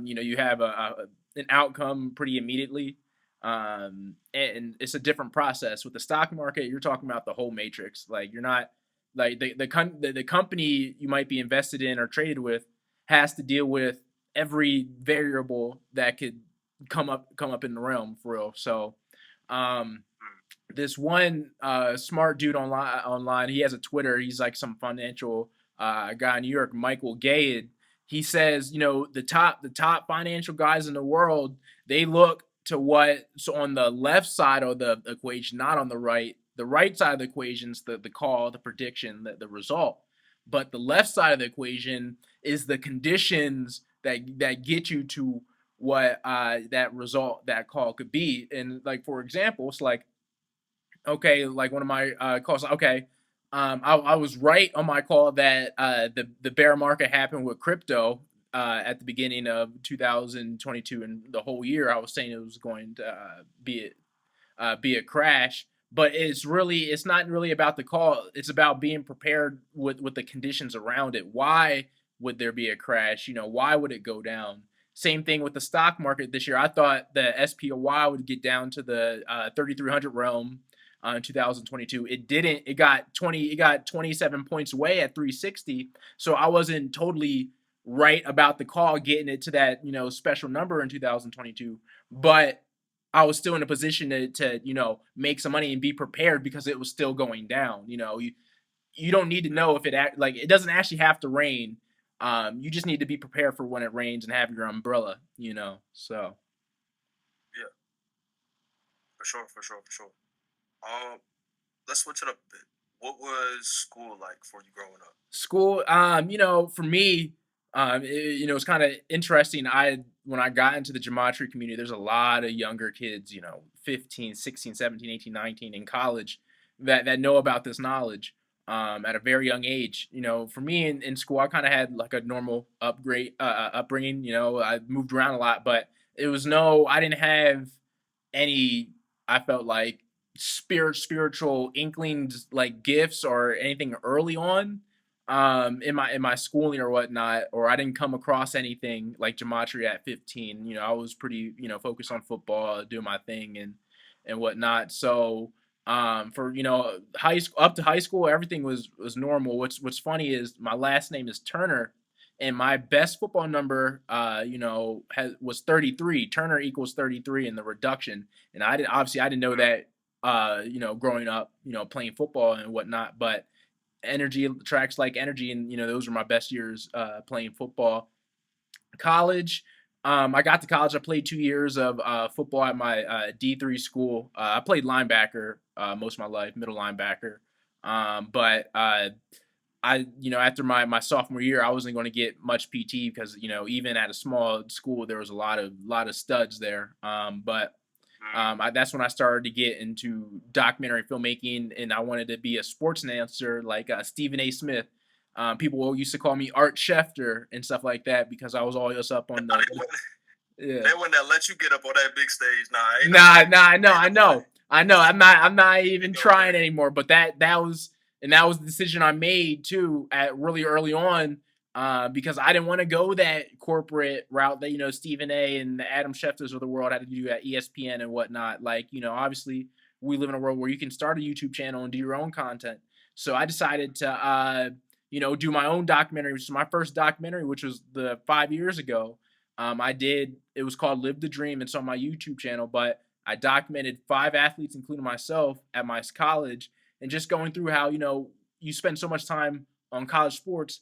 you have an outcome pretty immediately, and it's a different process. With the stock market, you're talking about the whole matrix. Like, you're not like the company you might be invested in or traded with has to deal with every variable that could come up in the realm for real. So this one smart dude online, he has a Twitter. He's like some financial guy in New York, Michael Gayed. He says, the top financial guys in the world, they look to what's on the left side of the equation, not on the right. The right side of the equation is the call, the prediction, the result. But the left side of the equation is the conditions that get you to what that result, that call could be. And like, for example, it's like, okay, like one of my calls. Okay, I was right on my call that the bear market happened with crypto at the beginning of 2022, and the whole year I was saying it was going to be a crash. But it's not really about the call. It's about being prepared with the conditions around it. Why would there be a crash? Why would it go down? Same thing with the stock market this year. I thought the SPY would get down to the 3,300 realm in 2022. It didn't. It got 27 points away at 360. So I wasn't totally right about the call getting it to that special number in 2022, but I was still in a position to make some money and be prepared because it was still going down. you don't need to know if like it doesn't actually have to rain. You just need to be prepared for when it rains and have your umbrella, you know. So Yeah, for sure, for sure, for sure. Um, let's switch it up a bit. What was school like for you growing up? school, you know, for me, you know, it's kind of interesting. When I got into the gematria community, there's a lot of younger kids, you know, 15, 16, 17, 18, 19 in college that know about this knowledge at a very young age. You know, for me in school, I kind of had like a normal upbringing. You know, I moved around a lot, but I didn't have any, I felt like, spiritual inklings, like gifts or anything early on in my schooling or whatnot, or I didn't come across anything like gematria at 15. You know, I was pretty, you know, focused on football, doing my thing and whatnot. So for, you know, high school, up to high school, everything was normal. What's funny is my last name is Turner, and my best football number, you know, was 33. Turner equals 33 in the reduction, and I didn't know that, you know, growing up, you know, playing football and whatnot. But energy tracks like energy, and you know, those were my best years playing football. College, I got to college. I played 2 years of football at my D3 school. I played linebacker most of my life, middle linebacker. But you know, after my sophomore year, I wasn't going to get much PT because, you know, even at a small school, there was a lot of studs there. But Mm. that's when I started to get into documentary filmmaking, and I wanted to be a sports announcer like Stephen A. Smith. People used to call me Art Schefter and stuff like that because I was always up on Nah, yeah. they wouldn't let you get up on that big stage. Nah, ain't no Nah, way. nah, I know, Ain't I no way. know, I know. I'm not even Ain't no way. trying anymore. But that was the decision I made too at really early on, because I didn't want to go that corporate route that, you know, Stephen A. and the Adam Schefters of the world had to do at ESPN and whatnot. Like, you know, obviously we live in a world where you can start a YouTube channel and do your own content. So I decided to, you know, do my own documentary, which is my first documentary, which was the 5 years ago. It was called Live the Dream. It's on my YouTube channel, but I documented 5 athletes, including myself, at my college, and just going through how, you know, you spend so much time on college sports.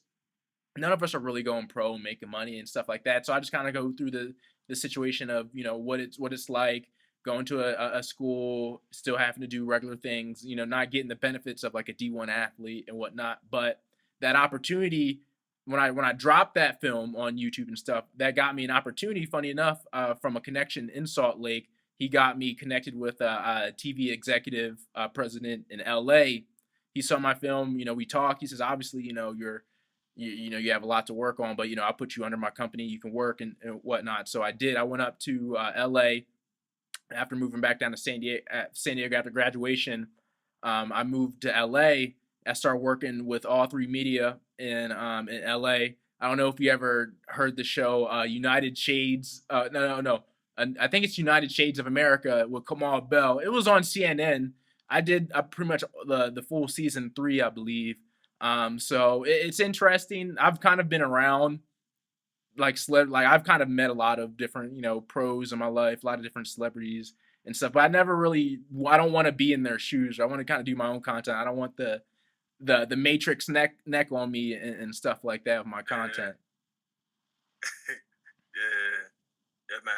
None of us are really going pro and making money and stuff like that. So I just kind of go through the situation of, you know, what it's like going to a school, still having to do regular things, you know, not getting the benefits of like a D1 athlete and whatnot. But that opportunity, when I dropped that film on YouTube and stuff, that got me an opportunity. Funny enough, from a connection in Salt Lake, he got me connected with a TV executive president in LA. He saw my film. You know, we talked. He says, obviously, you know, you know, you have a lot to work on, but you know, I'll put you under my company. You can work and whatnot. So I did. I went up to LA after moving back down to San Diego after graduation. I moved to LA. I started working with All Three Media in LA. I don't know if you ever heard the show United Shades. No. I think it's United Shades of America with Kamal Bell. It was on CNN. I did pretty much the full season 3, I believe. So it's interesting. I've kind of been around like I've kind of met a lot of different, you know, pros in my life, a lot of different celebrities and stuff. But I don't want to be in their shoes. I want to kind of do my own content. I don't want the Matrix neck on me and stuff like that with my Yeah, content. yeah, yeah, man.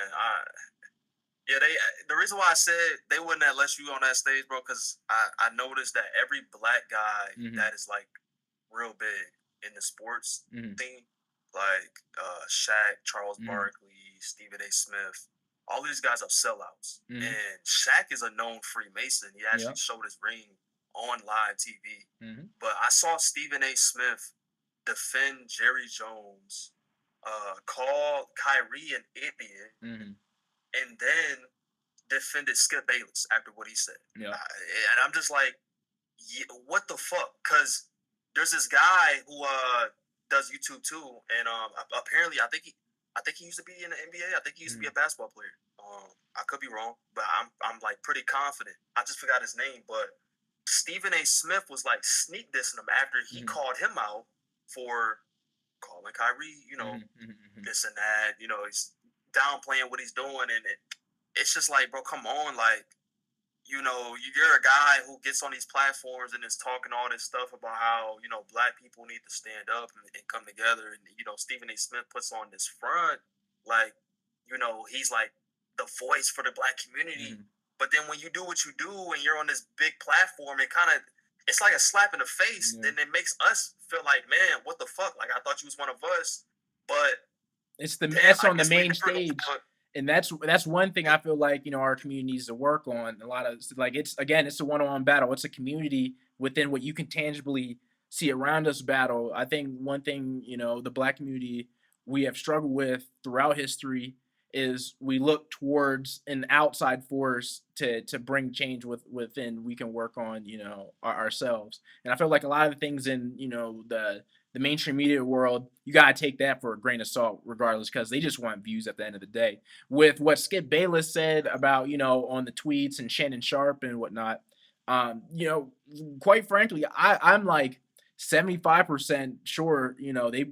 Yeah, they. The reason why I said they wouldn't have let you on that stage, bro, because I noticed that every black guy Hmm. that is like real big in the sports Hmm. thing, like Shaq, Charles Hmm. Barkley, Stephen A. Smith, all these guys are sellouts. Hmm. And Shaq is a known Freemason. He actually Yep. showed his ring on live TV. Hmm. But I saw Stephen A. Smith defend Jerry Jones, call Kyrie an idiot, Hmm. and then defended Skip Bayless after what he said. Yep. And I'm just like, yeah, what the fuck? Because there's this guy who does YouTube too, and apparently I think he used to be in the NBA. I think he used to be Hmm. a basketball player. I could be wrong, but I'm like pretty confident. I just forgot his name, but Stephen A. Smith was like sneak dissing him after he Hmm. called him out for calling Kyrie, you know, Hmm. Hmm. this and that. You know, he's downplaying what he's doing, and it's just like, bro, come on, like you're a guy who gets on these platforms and is talking all this stuff about how black people need to stand up and come together, and Stephen A. Smith puts on this front like he's like the voice for the black community, Mhm. but then when you do what you do and you're on this big platform, it's like a slap in the face. Yeah. Then it makes us feel like, man, what the fuck? Like I thought you was one of us, but damn, It's I on the guess we main never know. stage, and that's one thing I feel like our community needs to work on. A lot of like it's again it's a one-on-one battle. It's a community within what you can tangibly see around us battle. I think one thing the black community we have struggled with throughout history is we look towards an outside force to bring change within we can work on ourselves. And I feel like a lot of the things in the mainstream media world, you gotta take that for a grain of salt, regardless, because they just want views at the end of the day. With what Skip Bayless said about on the tweets and Shannon Sharp and whatnot, quite frankly, I'm like 75% sure they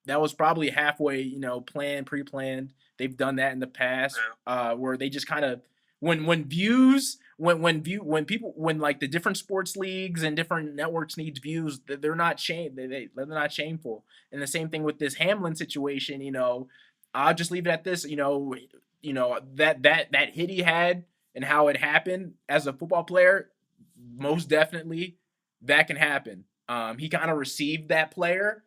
that was probably halfway planned, pre-planned. They've done that in the past, where they just kind of when views when people when like the different sports leagues and different networks needs views, they're not they're not shameful. And the same thing with this Hamlin situation. I'll just leave it at this. That hit he had and how it happened as a football player, most definitely that can happen. He kind of received that player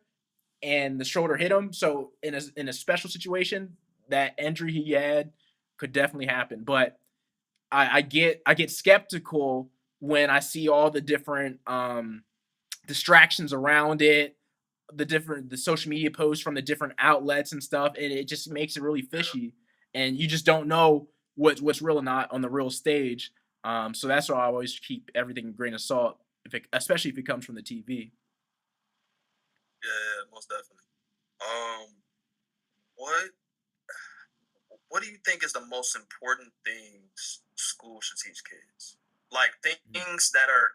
and the shoulder hit him. So in a special situation, that injury he had could definitely happen. But I get skeptical when I see all the different distractions around it, the social media posts from the different outlets and stuff, and it just makes it really fishy, and you just don't know what's real or not on the real stage. So that's why I always keep everything a grain of salt, especially if it comes from the TV. Yeah, most definitely. Um, what what do you think is the most important things school should teach kids? Like things that are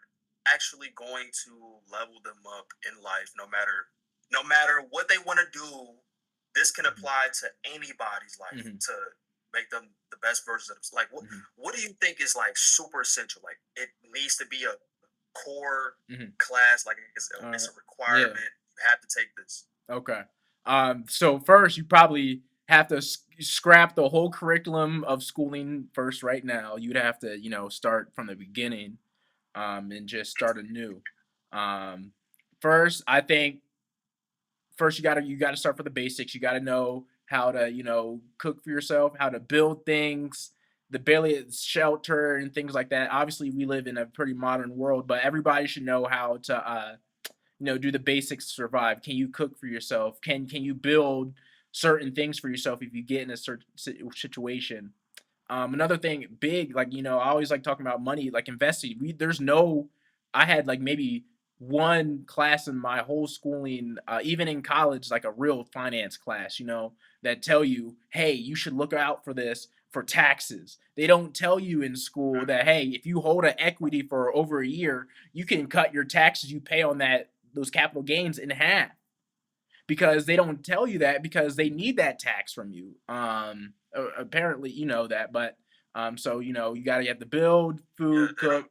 actually going to level them up in life, no matter what they want to do. This can Mhm. apply to anybody's life Mhm. to make them the best versions of themselves. Like Mhm. what do you think is like super essential? Like it needs to be a core Mhm. class, like All it's right. a Yeah. requirement. You have to take this. Okay. So first, you probably have to scrap the whole curriculum of schooling first. Right now, you'd have to, start from the beginning, and just start anew. Um, First, I think first you gotta start for the basics. You gotta know how to, cook for yourself, how to build things, the barely shelter and things like that. Obviously, we live in a pretty modern world, but everybody should know how to do the basics to survive. Can you cook for yourself? Can you build certain things for yourself if you get in a certain situation? Another thing, big, like I always like talking about money, like investing. There's no, I had like maybe one class in my whole schooling, even in college, like a real finance class, that tell you, hey, you should look out for this for taxes. They don't tell you in school that hey, if you hold an equity for over a year, you can cut your taxes you pay on those capital gains in half, because they don't tell you that because they need that tax from you. Apparently, you know that, but so you have to build, Yeah, food, cook,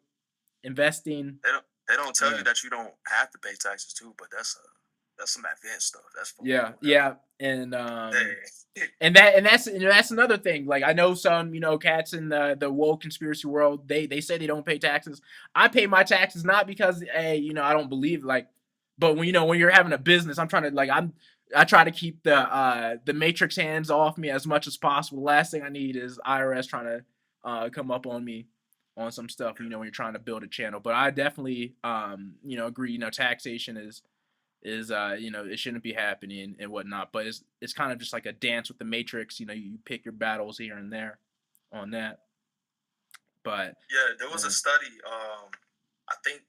investing. they don't tell you Yeah, that you don't have to pay taxes too, but that's some advanced stuff. That's for yeah, whatever. yeah, and Hey, and that's another thing. Like I know some cats in the woke conspiracy world. They say they don't pay taxes. I pay my taxes not because hey I don't believe like, but when you're having a business, I'm trying to like I try to keep the matrix hands off me as much as possible. Last thing I need is IRS trying to come up on me on some stuff. When you're trying to build a channel. But I definitely agree. Taxation is it shouldn't be happening and whatnot, but it's kind of just like a dance with the matrix. You pick your battles here and there on that. But yeah, there was a yeah. study. I think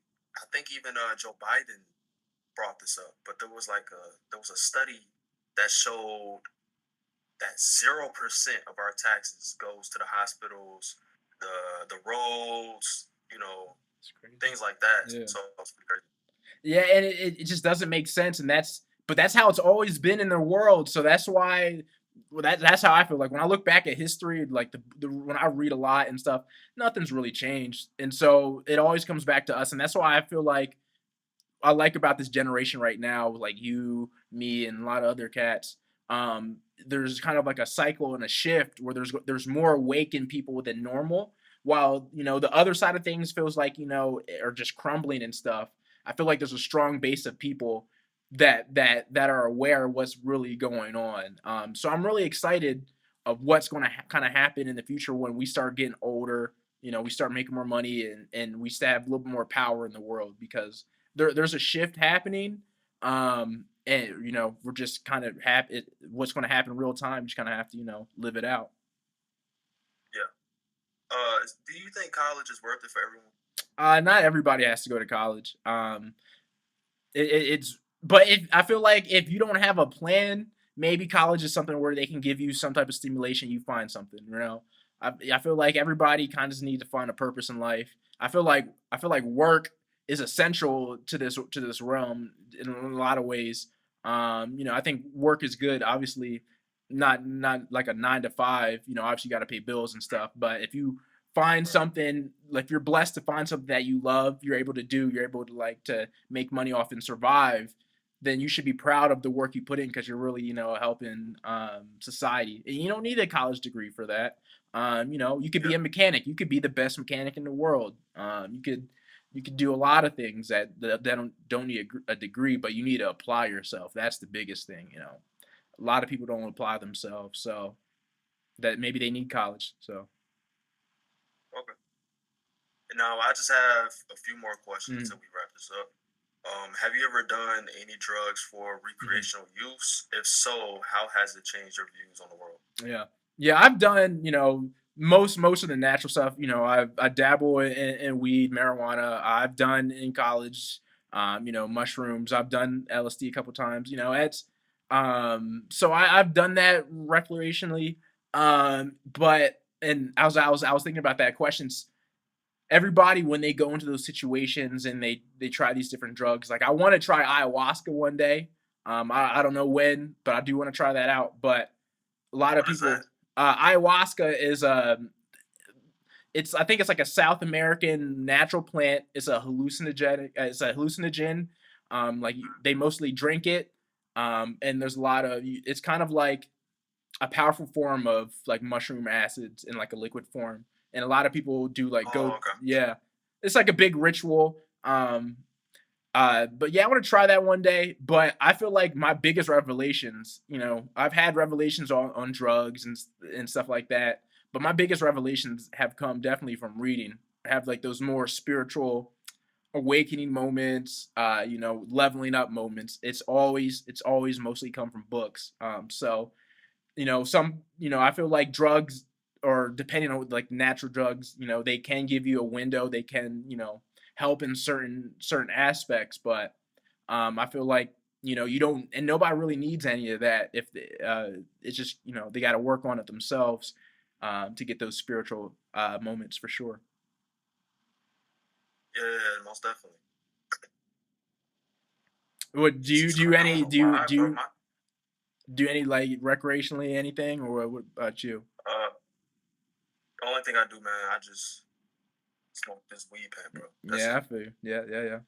even Joe Biden brought this up, but there was a study that showed that 0% of our taxes goes to the hospitals, the roads, It's crazy. things like that. Yeah. So it's pretty crazy. Yeah, and it just doesn't make sense, and that's how it's always been in the world. So that's why Well, that's how I feel. Like when I look back at history, like the when I read a lot and stuff, nothing's really changed, and so it always comes back to us, and that's why I feel like I like about this generation right now, like you, me, and a lot of other cats. There's kind of like a cycle and a shift where there's more awakened people than normal, while the other side of things feels like are just crumbling and stuff. I feel like there's a strong base of people that are aware of what's really going on. So I'm really excited of what's going to kind of happen in the future when we start getting older. We start making more money and we have a little bit more power in the world because there's a shift happening. And we're just kind of happy. What's going to happen in real time? Just kind of have to live it out. Yeah. Do you think college is worth it for everyone? Not everybody has to go to college. It's but if I feel like if you don't have a plan, maybe college is something where they can give you some type of stimulation. You find something. I feel like everybody kind of just needs to find a purpose in life. I feel like work is essential to this realm in a lot of ways. I think work is good. Obviously, not like a 9 to 5. Obviously you got to pay bills and stuff. But if you find Right. something, like you're blessed to find something that you love, you're able to like to make money off and survive, then you should be proud of the work you put in because you're really helping society, and you don't need a college degree for that. You could be Yeah. a mechanic, you could be the best mechanic in the world. You could do a lot of things that don't need a degree, but you need to apply yourself. That's the biggest thing. A lot of people don't apply themselves, so that maybe they need college. So Okay. Now I just have a few more questions mm, until we wrap this up. Have you ever done any drugs for mhm. recreational use? If so, how has it changed your views on the world? Yeah, yeah. I've done most of the natural stuff. I dabble in weed, marijuana. I've done in college. Mushrooms. I've done LSD a couple times. It's so I've done that recreationally. But and I was thinking about that questions. Everybody when they go into those situations and they try these different drugs, like I want to try ayahuasca one day. I don't know when, but I do want to try that out. But a lot of What is that? people, ayahuasca is it's I think it's like a South American natural plant. It's a hallucinogenic. It's a hallucinogen. Like they mostly drink it. And there's a lot of. It's kind of like a powerful form of like mushroom acids in like a liquid form. And a lot of people do like Oh, go. okay. Yeah, it's like a big ritual. But yeah, I want to try that one day. But I feel like my biggest revelations, I've had revelations on drugs and stuff like that. But my biggest revelations have come definitely from reading. I have like those more spiritual awakening moments, leveling up moments. It's always mostly come from books. So I feel like drugs, or depending on like natural drugs, they can give you a window, they can help in certain aspects, but I feel like you don't, and nobody really needs any of that if it's just they got to work on it themselves to get those spiritual moments for sure. Yeah, most definitely. What do you Jesus do Christ, I don't any know why, do bro. you do any like recreationally anything, or what about you? Uh, the only thing I do, man, I just smoke this weed pen, bro. That's Yeah, I it. feel you. Yeah, yeah, yeah.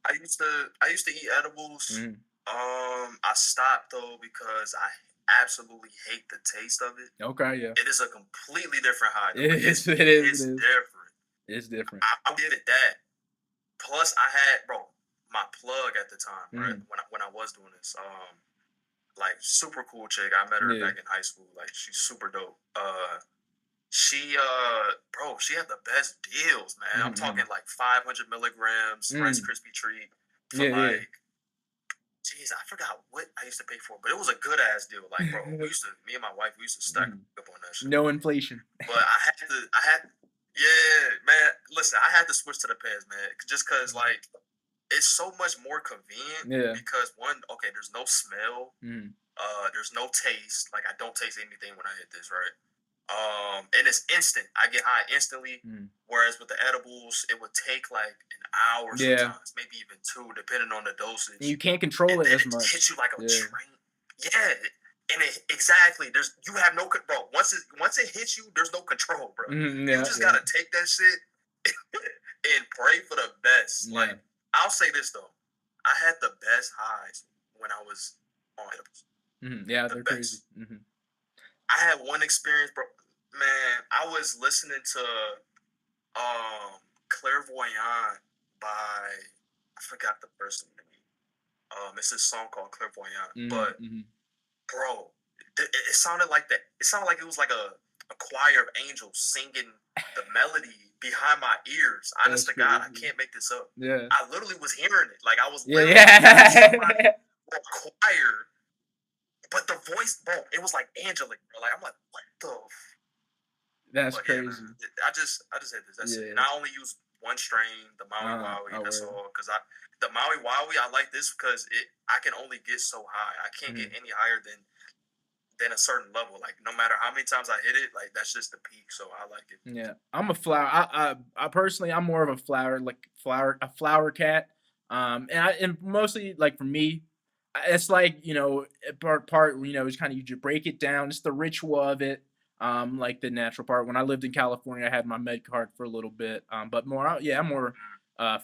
I used to eat edibles. Mm. I stopped though because I absolutely hate the taste of it. Okay, yeah. It is a completely different high though. It Like is. it's It is. It it's is. different. It's different. I did it that. Plus, I had bro my plug at the time, right? Mm. When I was doing this, like super cool chick. I met her Yeah. back in high school. Like she's super dope. She bro, she had the best deals, man. I'm talking Mm-mm. like 500 milligrams Rice Mm. Krispie treat for Yeah, yeah. like, jeez, I forgot what I used to pay for, but it was a good ass deal. Like, bro, me and my wife, we used to stack Mm. up on that shit. No inflation. But yeah, man. Listen, I had to switch to the pens, man, just cause like it's so much more convenient. Yeah. Because one, okay, there's no smell, Mm. there's no taste. Like I don't taste anything when I hit this, right? And it's instant. I get high instantly. Mm. Whereas with the edibles, it would take like an hour Yeah. sometimes, maybe even two, depending on the And you dosage. can't And control it then as it hits much. you like a Yeah. train. Yeah, And exactly, you have no bro. Once it hits you, there's no control, bro. You just gotta take that shit and pray for the best. Yeah. Like, I'll say this though, I had the best highs when I was on edibles. Yeah, they're crazy. I had one experience, bro. Man, I was listening to Clairvoyant by, I forgot the person's name. It's this song called Clairvoyant. But bro, it sounded like that. It sounded like it was like a choir of angels singing the melody behind my ears. Honest to God, I can't make this up. Yeah. I literally was hearing it. Like, I was Yeah. hearing somebody, a choir, but the voice, bro, it was like angelic, bro. Like, I'm like, what the? That's crazy. Yeah, I just hit this. That's it. And I only use one strain, the Maui Wowie. That's all. Because the Maui Wowie, I like this because I can only get so high. I can't get any higher than a certain level. Like, no matter how many times I hit it, like, that's just the peak. So I like it. Yeah, I'm a flower. I personally, I'm more of a flower cat. And mostly like for me, it's like part it's kind of you break it down. It's the ritual of it. Like the natural part. When I lived in California, I had my med card for a little bit. But I'm more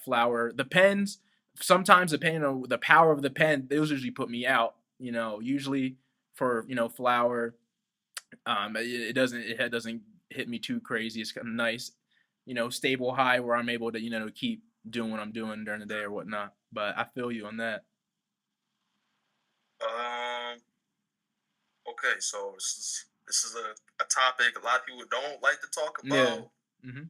flower. The pens, sometimes depending on the power of the pen, those usually put me out. Usually for flower. It doesn't hit me too crazy. It's kind of nice, stable high where I'm able to keep doing what I'm doing during the day or whatnot. But I feel you on that. Okay, so this is a topic a lot of people don't like to talk about. Yeah.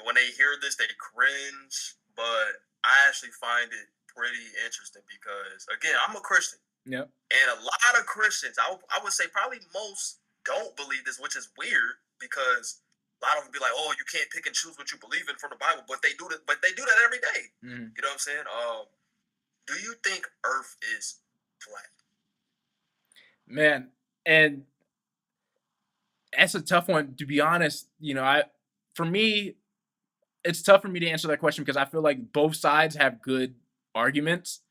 When they hear this, they cringe. But I actually find it pretty interesting because, again, I'm a Christian. Yep. And a lot of Christians, I would say probably most don't believe this, which is weird because a lot of them be like, "Oh, you can't pick and choose what you believe in from the Bible," but they do that. But they do that every day. You know what I'm saying? Do you think Earth is flat? Man, and that's a tough one to be honest. For me, it's tough for me to answer that question because I feel like both sides have good arguments,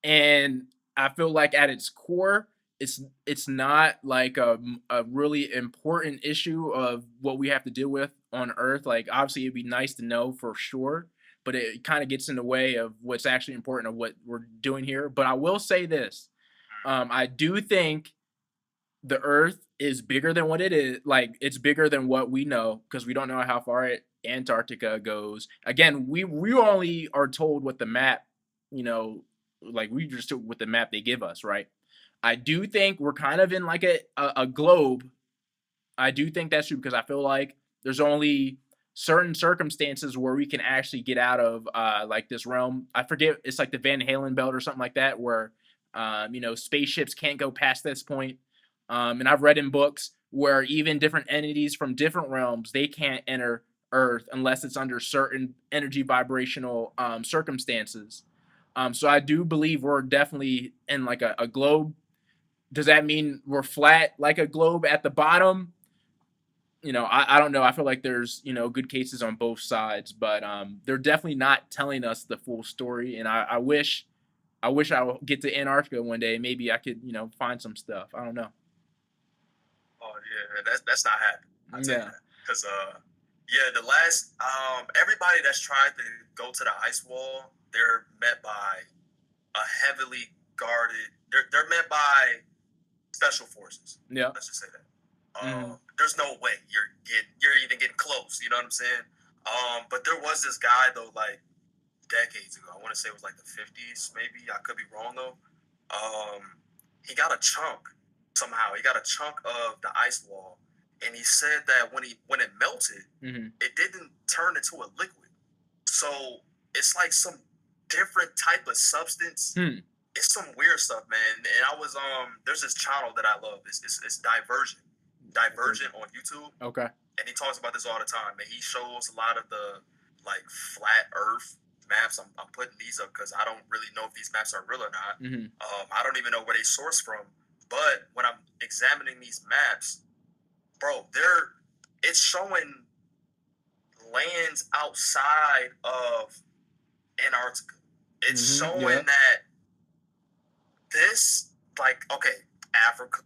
and I feel like at its core, it's not like a really important issue of what we have to deal with on Earth. Like obviously, it'd be nice to know for sure, but it kind of gets in the way of what's actually important of what we're doing here. But I will say this: I do think the Earth is bigger than what it is. Like it's bigger than what we know because we don't know how far Antarctica goes. Again, we only are told what the map, like we just took with the map they give us, right? I do think we're kind of in like a globe. I do think that's true because I feel like there's only certain circumstances where we can actually get out of like this realm. I forget, it's like the Van Halen belt or something like that where spaceships can't go past this point. And I've read in books where even different entities from different realms they can't enter Earth unless it's under certain energy vibrational circumstances. So I do believe we're definitely in like a globe. Does that mean we're flat like a globe at the bottom? I don't know. I feel like there's good cases on both sides, but they're definitely not telling us the full story. And I wish I would get to Antarctica one day. Maybe I could find some stuff. I don't know. Oh yeah, that's not happening. I tell you that because the last everybody that's tried to go to the ice wall, they're met by a heavily guarded. They're met by special forces. Yeah. Let's just say that. There's no way you're even getting close. You know what I'm saying? But there was this guy though, like decades ago. I want to say it was like the 50s, maybe. I could be wrong though. He got a chunk somehow. He got a chunk of the ice wall, and he said that when it melted, it didn't turn into a liquid. So it's like some different type of substance. It's some weird stuff, man. And I was there's this channel that I love. It's Divergent on YouTube. Okay. And he talks about this all the time. And he shows a lot of the like flat Earth maps. I'm putting these up because I don't really know if these maps are real or not. I don't even know where they source from. But when I'm examining these maps, bro, it's showing lands outside of Antarctica. It's showing that this, like, okay, Africa,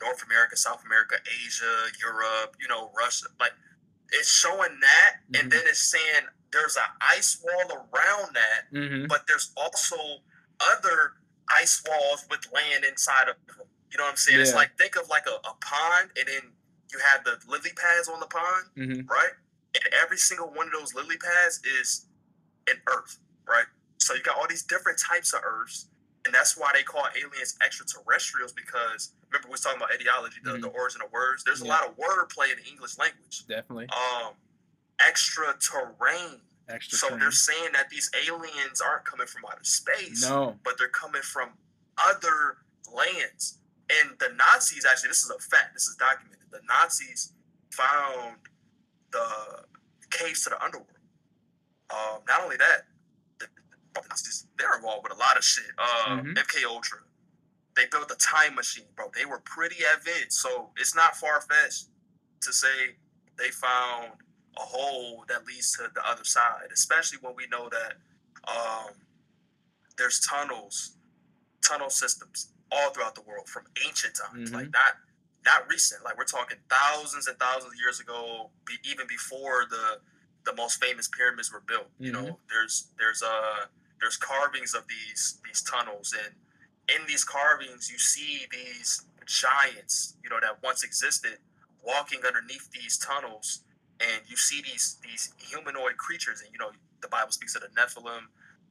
North America, South America, Asia, Europe, Russia. Like, it's showing that, and then it's saying there's an ice wall around that, but there's also other ice walls with land inside of them. You know what I'm saying? It's like, think of like a pond, and then you have the lily pads on the pond, right? And every single one of those lily pads is an Earth, right? So you got all these different types of Earths, and that's why they call aliens extraterrestrials, because remember we was talking about ideology, the origin of words. There's a lot of wordplay in the English language. Definitely. Extraterranean. So they're saying that these aliens aren't coming from outer space, but they're coming from other lands. And the Nazis, actually, this is a fact, this is documented. The Nazis found the caves to the underworld. Not only that, they're involved with a lot of shit. MK Ultra, they built a time machine, bro. They were pretty advanced, so it's not far fetched to say they found a hole that leads to the other side. Especially when we know that there's tunnel systems all throughout the world from ancient times, like not recent. Like, we're talking thousands and thousands of years ago, even before the most famous pyramids were built. You know, there's carvings of these tunnels, and in these carvings you see these giants, that once existed, walking underneath these tunnels, and you see these humanoid creatures, and the Bible speaks of the Nephilim,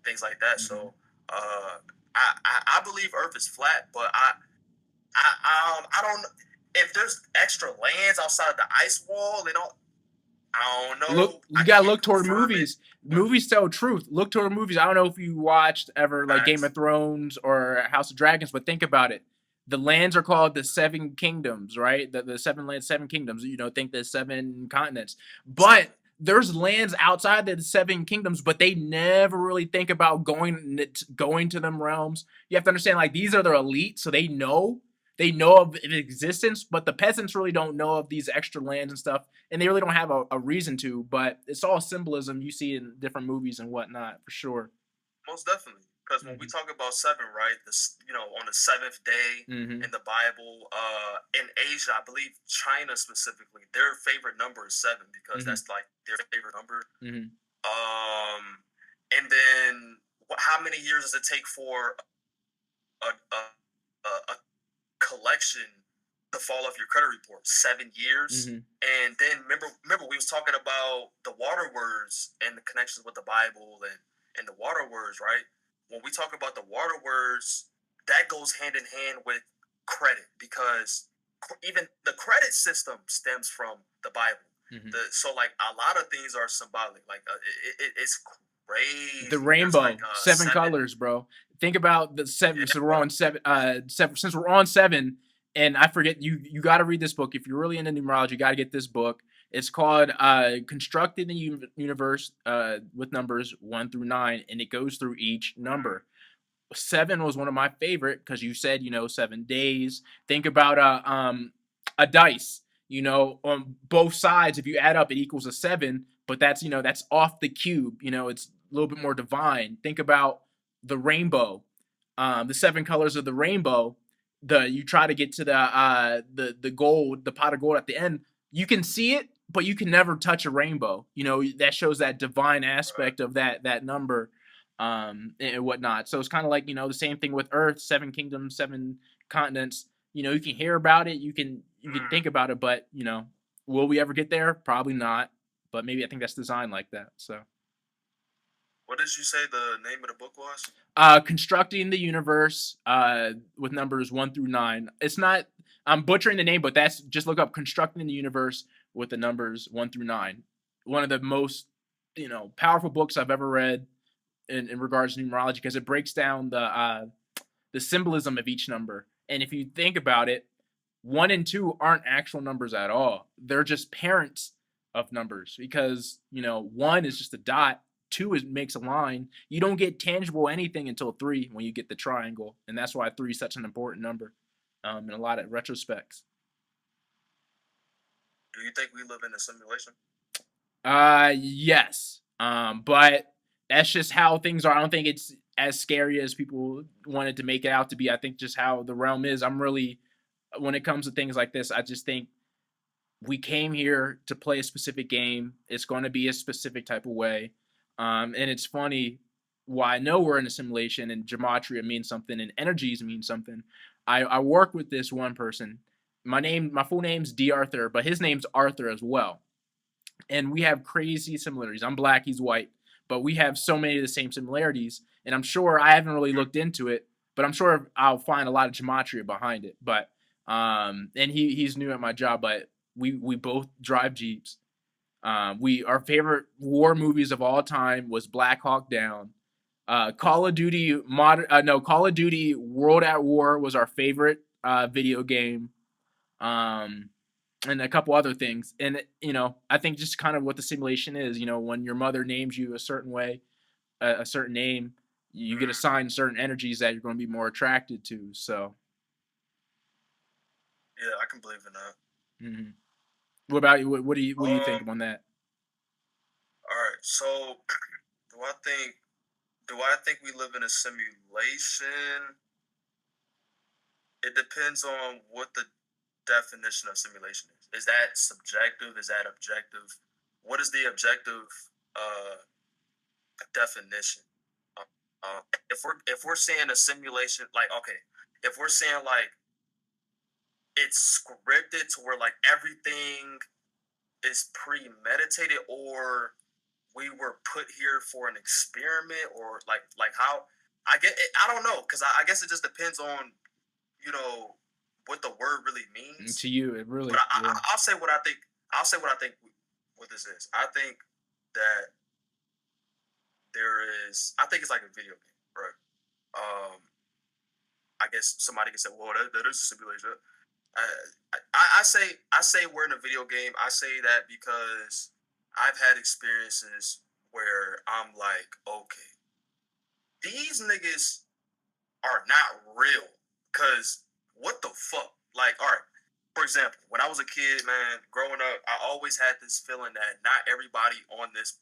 things like that. So I believe Earth is flat, but I don't, if there's extra lands outside of the ice wall and all. I don't know. Look, you gotta look toward movies. Movies tell truth. Look toward movies. I don't know if you watched ever like Game of Thrones or House of Dragons, but think about it. The lands are called the Seven Kingdoms, right? The seven lands, seven kingdoms. Think the seven continents. But there's lands outside the seven kingdoms, but they never really think about going to them realms. You have to understand, like, these are their elite, so they know of its existence, but the peasants really don't know of these extra lands and stuff, and they really don't have a reason to. But it's all symbolism you see in different movies and whatnot, for sure. Most definitely, because when we talk about seven, right? On the seventh day in the Bible, in Asia, I believe China specifically, their favorite number is seven, because that's like their favorite number. And then how many years does it take for a collection to fall off your credit report? 7 years. And then remember we was talking about the water words and the connections with the Bible and the water words, right? When we talk about the water words, that goes hand in hand with credit, because even the credit system stems from the Bible. So like a lot of things are symbolic. Like it's crazy. The rainbow, like, seven colors, bro. Think about the seven. So we're on seven. Since we're on seven, and I forget, you got to read this book if you're really into numerology. You got to get this book. It's called "Constructing the Universe" with numbers 1 through 9, and it goes through each number. 7 was one of my favorite because you said 7 days. Think about a dice. On both sides, if you add up, it equals a 7. But that's that's off the cube. It's a little bit more divine. Think about the rainbow, the 7 colors of the rainbow. You try to get to the gold, the pot of gold at the end. You can see it, but you can never touch a rainbow. That shows that divine aspect of that number, and whatnot. So it's kind of like the same thing with Earth, 7 kingdoms, 7 continents. You can hear about it, you can think about it, but will we ever get there? Probably not. But maybe I think that's designed like that. So. What did you say the name of the book was? Constructing the Universe, with numbers 1 through 9. It's not, I'm butchering the name, but that's, just look up Constructing the Universe with the numbers 1 through 9. One of the most, powerful books I've ever read in regards to numerology, because it breaks down the symbolism of each number. And if you think about it, 1 and 2 aren't actual numbers at all. They're just parents of numbers, because 1 is just a dot, 2 makes a line. You don't get tangible anything until 3, when you get the triangle, and that's why 3 is such an important number, in a lot of retrospects. Do you think we live in a simulation? Yes. But that's just how things are. I don't think it's as scary as people wanted to make it out to be. I think just how the realm is. I'm really, when it comes to things like this, I just think we came here to play a specific game. It's going to be a specific type of way. And it's funny why I know we're in a simulation and gematria means something and energies mean something. I work with this one person. My full name's D.A.T.A, but his name's Arthur as well. And we have crazy similarities. I'm black, he's white, but we have so many of the same similarities. And I'm sure I haven't really looked into it, but I'm sure I'll find a lot of gematria behind it. But and he's new at my job, but we both drive Jeeps. We our favorite war movies of all time was Black Hawk Down. Call of Duty Call of Duty World at War was our favorite video game. Um, and a couple other things. And I think just kind of what the simulation is. When your mother names you a certain way, a certain name, you get assigned certain energies that you're going to be more attracted to. So. Yeah, I can believe in that. Mm-hmm. What about you? What do you think on that? All right. So, do I think we live in a simulation? It depends on what the definition of simulation is. Is that subjective? Is that objective? What is the objective uh, definition? If we're saying a simulation, like okay, if we're saying like it's scripted to where like everything is premeditated, or we were put here for an experiment, or like how I get it, I don't know, because I guess it just depends on you know what the word really means. To you, it really. But Yeah. I'll say what I think. I'll say what I think. What this is, I think that I think it's like a video game, right? I guess somebody can say, "Well, that is a simulation." I say we're in a video game. I say that because I've had experiences where I'm like, okay, these niggas are not real. Cause what the fuck? Like, all right. For example, when I was a kid, man, growing up, I always had this feeling that not everybody on this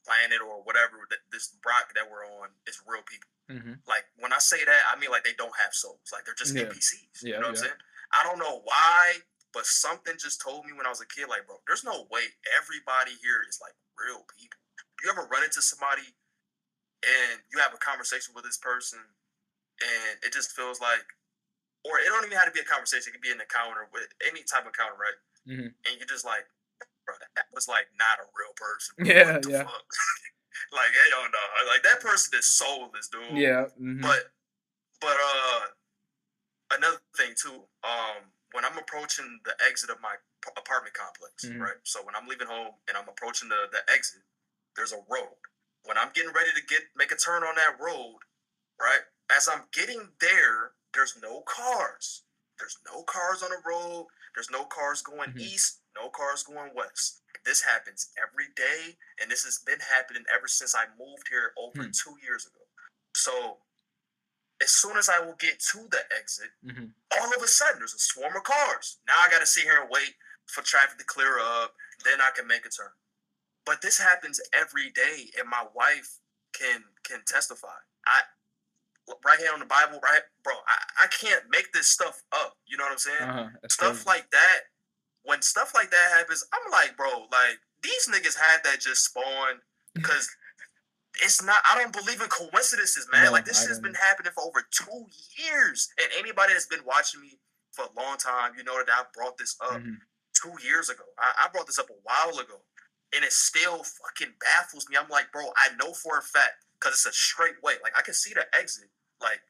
planet or whatever this rock that we're on is real people. Mm-hmm. Like when I say that, I mean like they don't have souls. Like they're just NPCs. Yeah, You know what I'm saying? I don't know why, but something just told me when I was a kid, like, bro, there's no way everybody here is like real people. You ever run into somebody and you have a conversation with this person and it just feels like, or it don't even have to be a conversation, it could be an encounter with any type of encounter, right? Mm-hmm. And you're just like, bro, that was like not a real person. Bro. Yeah, what the fuck? Like, hell no. Like that person is soulless, dude. Yeah. Mm-hmm. But another thing too, when I'm approaching the exit of my apartment complex, mm-hmm. right? So when I'm leaving home and I'm approaching the exit, there's a road. When I'm getting ready to make a turn on that road, right? As I'm getting there, there's no cars. There's no cars on the road. There's no cars going mm-hmm. east, no cars going west. This happens every day, and this has been happening ever since I moved here over 2 years ago. So as soon as I will get to the exit, mm-hmm. all of a sudden there's a swarm of cars. Now I got to sit here and wait for traffic to clear up. Then I can make a turn. But this happens every day, and my wife can testify. Right here on the Bible, right, bro. I can't make this stuff up. You know what I'm saying? Stuff crazy. Like that. When stuff like that happens, I'm like, bro, like these niggas had that just spawn because. It's not. I don't believe in coincidences, man. No, like this has been happening for over 2 years, and anybody that's been watching me for a long time, you know that I brought this up 2 years ago. I brought this up a while ago, and it still fucking baffles me. I'm like, bro, I know for a fact because it's a straight way. Like I can see the exit, like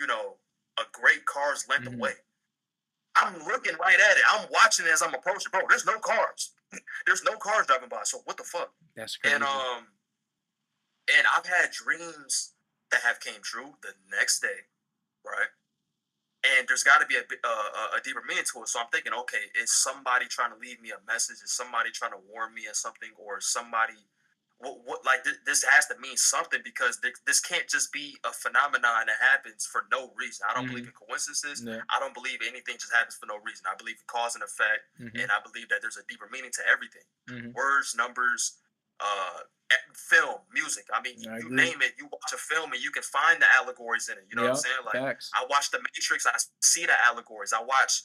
a great car's length away. I'm looking right at it. I'm watching it as I'm approaching, bro. There's no cars. There's no cars driving by. So what the fuck? That's crazy. And I've had dreams that have came true the next day, right? And there's got to be a deeper meaning to it. So I'm thinking, okay, is somebody trying to leave me a message? Is somebody trying to warn me of something? Or somebody, like this has to mean something because this can't just be a phenomenon that happens for no reason. I don't believe in coincidences. Yeah. I don't believe anything just happens for no reason. I believe in cause and effect, and I believe that there's a deeper meaning to everything. Words, numbers, film, music. I mean, I you agree. name it. You watch a film and you can find the allegories in it. You know what I'm Yep. saying? Like Facts. I watch The Matrix, I see the allegories. I watch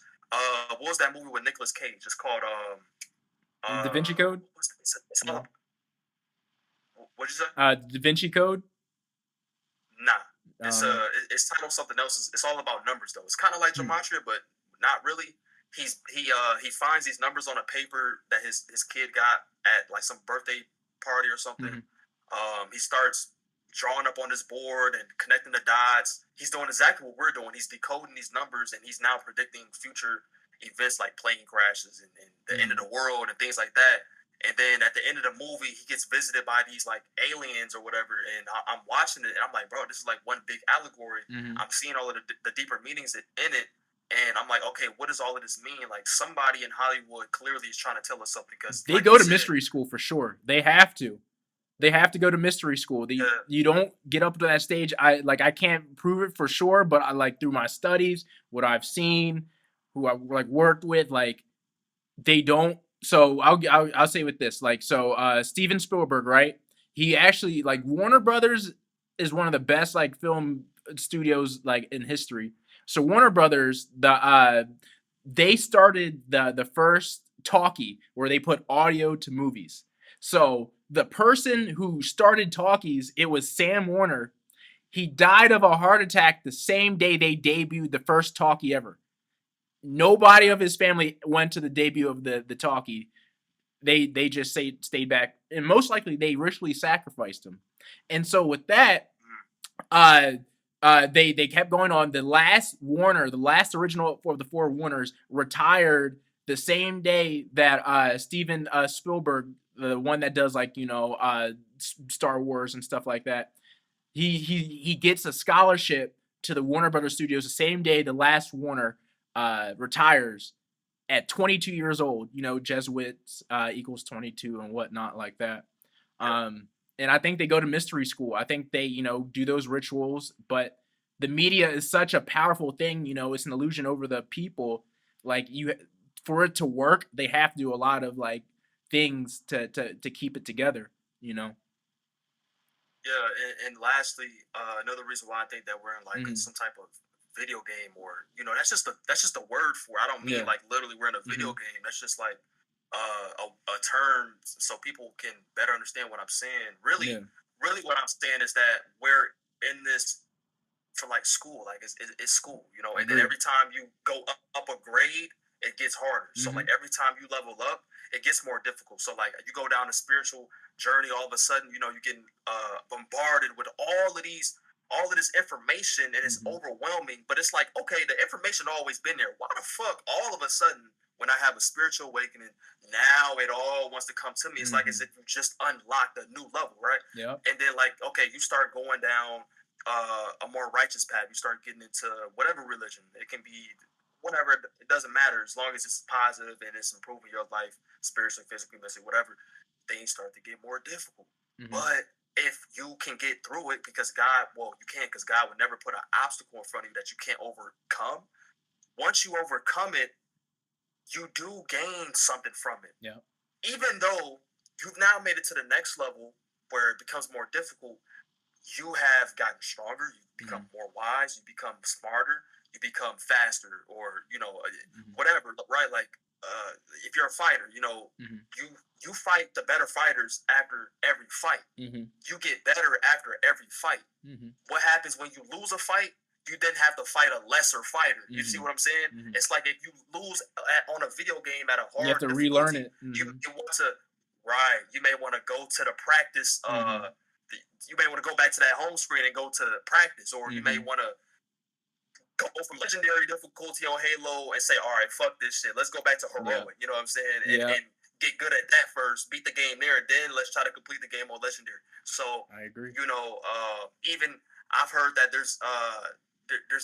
what was that movie with Nicolas Cage? It's called Da Vinci Code. it's all No. what'd you say? Da Vinci Code. Nah. I don't know. It's titled something else. It's all about numbers though. It's kind of like Hmm. Gematria, but not really. He finds these numbers on a paper that his kid got at like some birthday party or something. Hmm. He starts drawing up on this board and connecting the dots. He's doing exactly what we're doing. He's decoding these numbers and he's now predicting future events like plane crashes and the end of the world and things like that. And then at the end of the movie, he gets visited by these like aliens or whatever. And I'm watching it and I'm like, bro, this is like one big allegory. Hmm. I'm seeing all of the deeper meanings in it. And I'm like, okay, what does all of this mean? Like somebody in Hollywood clearly is trying to tell us something because, They like go you to said, mystery school for sure. They have to. They have to go to mystery school. You don't get up to that stage. I can't prove it for sure, but I like through my studies, what I've seen, who I like worked with, like they don't. So I'll say with this, like so Steven Spielberg, right? He actually like Warner Brothers is one of the best like film studios like in history. So Warner Brothers, they started the first talkie where they put audio to movies. So the person who started talkies, it was Sam Warner. He died of a heart attack the same day they debuted the first talkie ever. Nobody of his family went to the debut of the talkie. They just stayed back, and most likely they ritually sacrificed him. And so with that, uh, they kept going on. The last Warner, the last original for the four Warners, retired the same day that Steven Spielberg, the one that does like Star Wars and stuff like that, he gets a scholarship to the Warner Brothers Studios the same day the last Warner retires at 22 years old. Jesuits equals 22 and whatnot like that. yeah, And I think they go to mystery school. I think they do those rituals, but the media is such a powerful thing. It's an illusion over the people. Like for it to work, they have to do a lot of like things to keep it together. You know. yeah. And lastly, another reason why I think that we're in like Mm-hmm. some type of video game, or that's just a word for it. I don't mean Yeah. like literally we're in a Mm-hmm. video game. That's just like a term so people can better understand what I'm saying. Yeah. Really, what I'm saying is that we're in this for like school. Like it's school, I and then agree. every time you go up a grade, it gets harder. So Mm-hmm. like every time you level up, it gets more difficult. So like you go down a spiritual journey, all of a sudden, you're getting bombarded with all of this information, and it's Mm-hmm. overwhelming. But it's like, okay, the information always been there. Why the fuck all of a sudden when I have a spiritual awakening, now it all wants to come to me? It's like as if you just unlocked a new level, right? Yep. And then like, okay, you start going down a more righteous path. You start getting into whatever religion. It can be whatever. It doesn't matter as long as it's positive and it's improving your life spiritually, physically, mentally, whatever. Things start to get more difficult. Mm-hmm. But if you can get through it, because God, well, you can't, because God would never put an obstacle in front of you that you can't overcome. Once you overcome it, you do gain something from it. Yeah. Even though you've now made it to the next level where it becomes more difficult, you have gotten stronger, you become more wise, you become smarter, you become faster, or whatever, right? Like if you're a fighter, you fight the better fighters after every fight. You get better after every fight. What happens when you lose a fight? You then have to fight a lesser fighter. You see what I'm saying? It's like if you lose on a video game at a hard You have to relearn difficulty, it. you want to, right? You may want to go to the practice. You may want to go back to that home screen and go to practice, or you may want to go from legendary difficulty on Halo and say, all right, fuck this shit. Let's go back to heroic. You know what I'm saying? And get good at that first, beat the game there, and then let's try to complete the game on legendary. So I agree. Even I've heard that there's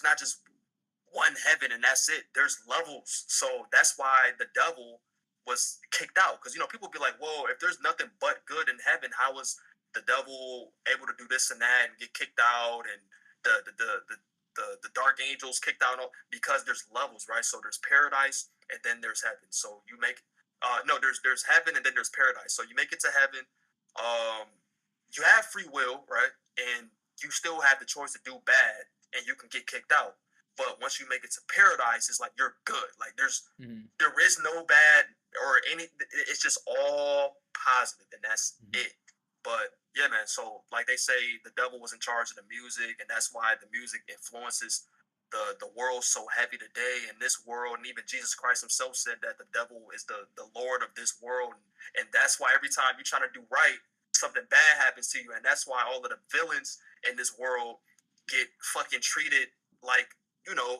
not just one heaven and that's it. There's levels. So that's why the devil was kicked out. Because people be like, whoa, if there's nothing but good in heaven, how was the devil able to do this and that and get kicked out, and the dark angels kicked out? Because there's levels, right? So there's paradise and then there's heaven. So you make no, there's heaven and then there's paradise. So you make it to heaven, you have free will, right? And you still have the choice to do bad, and you can get kicked out. But once you make it to paradise, it's like you're good. Like there is no bad or any. It's just all positive, and that's it. But yeah, man. So like they say, the devil was in charge of the music, and that's why the music influences the world so heavy today. In this world, and even Jesus Christ himself said that the devil is the Lord of this world, and that's why every time you're trying to do right, something bad happens to you, and that's why all of the villains in this world get fucking treated like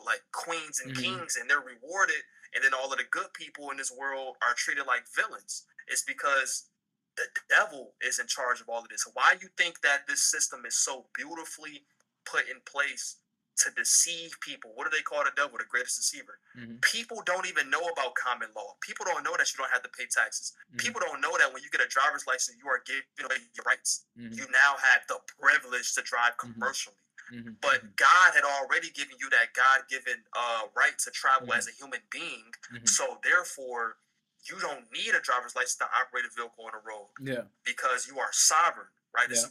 like queens and kings, and they're rewarded, and then all of the good people in this world are treated like villains. It's because the devil is in charge of all of this. Why you think that this system is so beautifully put in place to deceive people? What do they call the devil? The greatest deceiver. People don't even know about common law. People don't know that you don't have to pay taxes. People don't know that when you get a driver's license, you are giving away your rights. You now have the privilege to drive commercially. But God had already given you that God-given right to travel as a human being. So therefore, you don't need a driver's license to operate a vehicle on the road. Yeah. Because you are sovereign, right? This is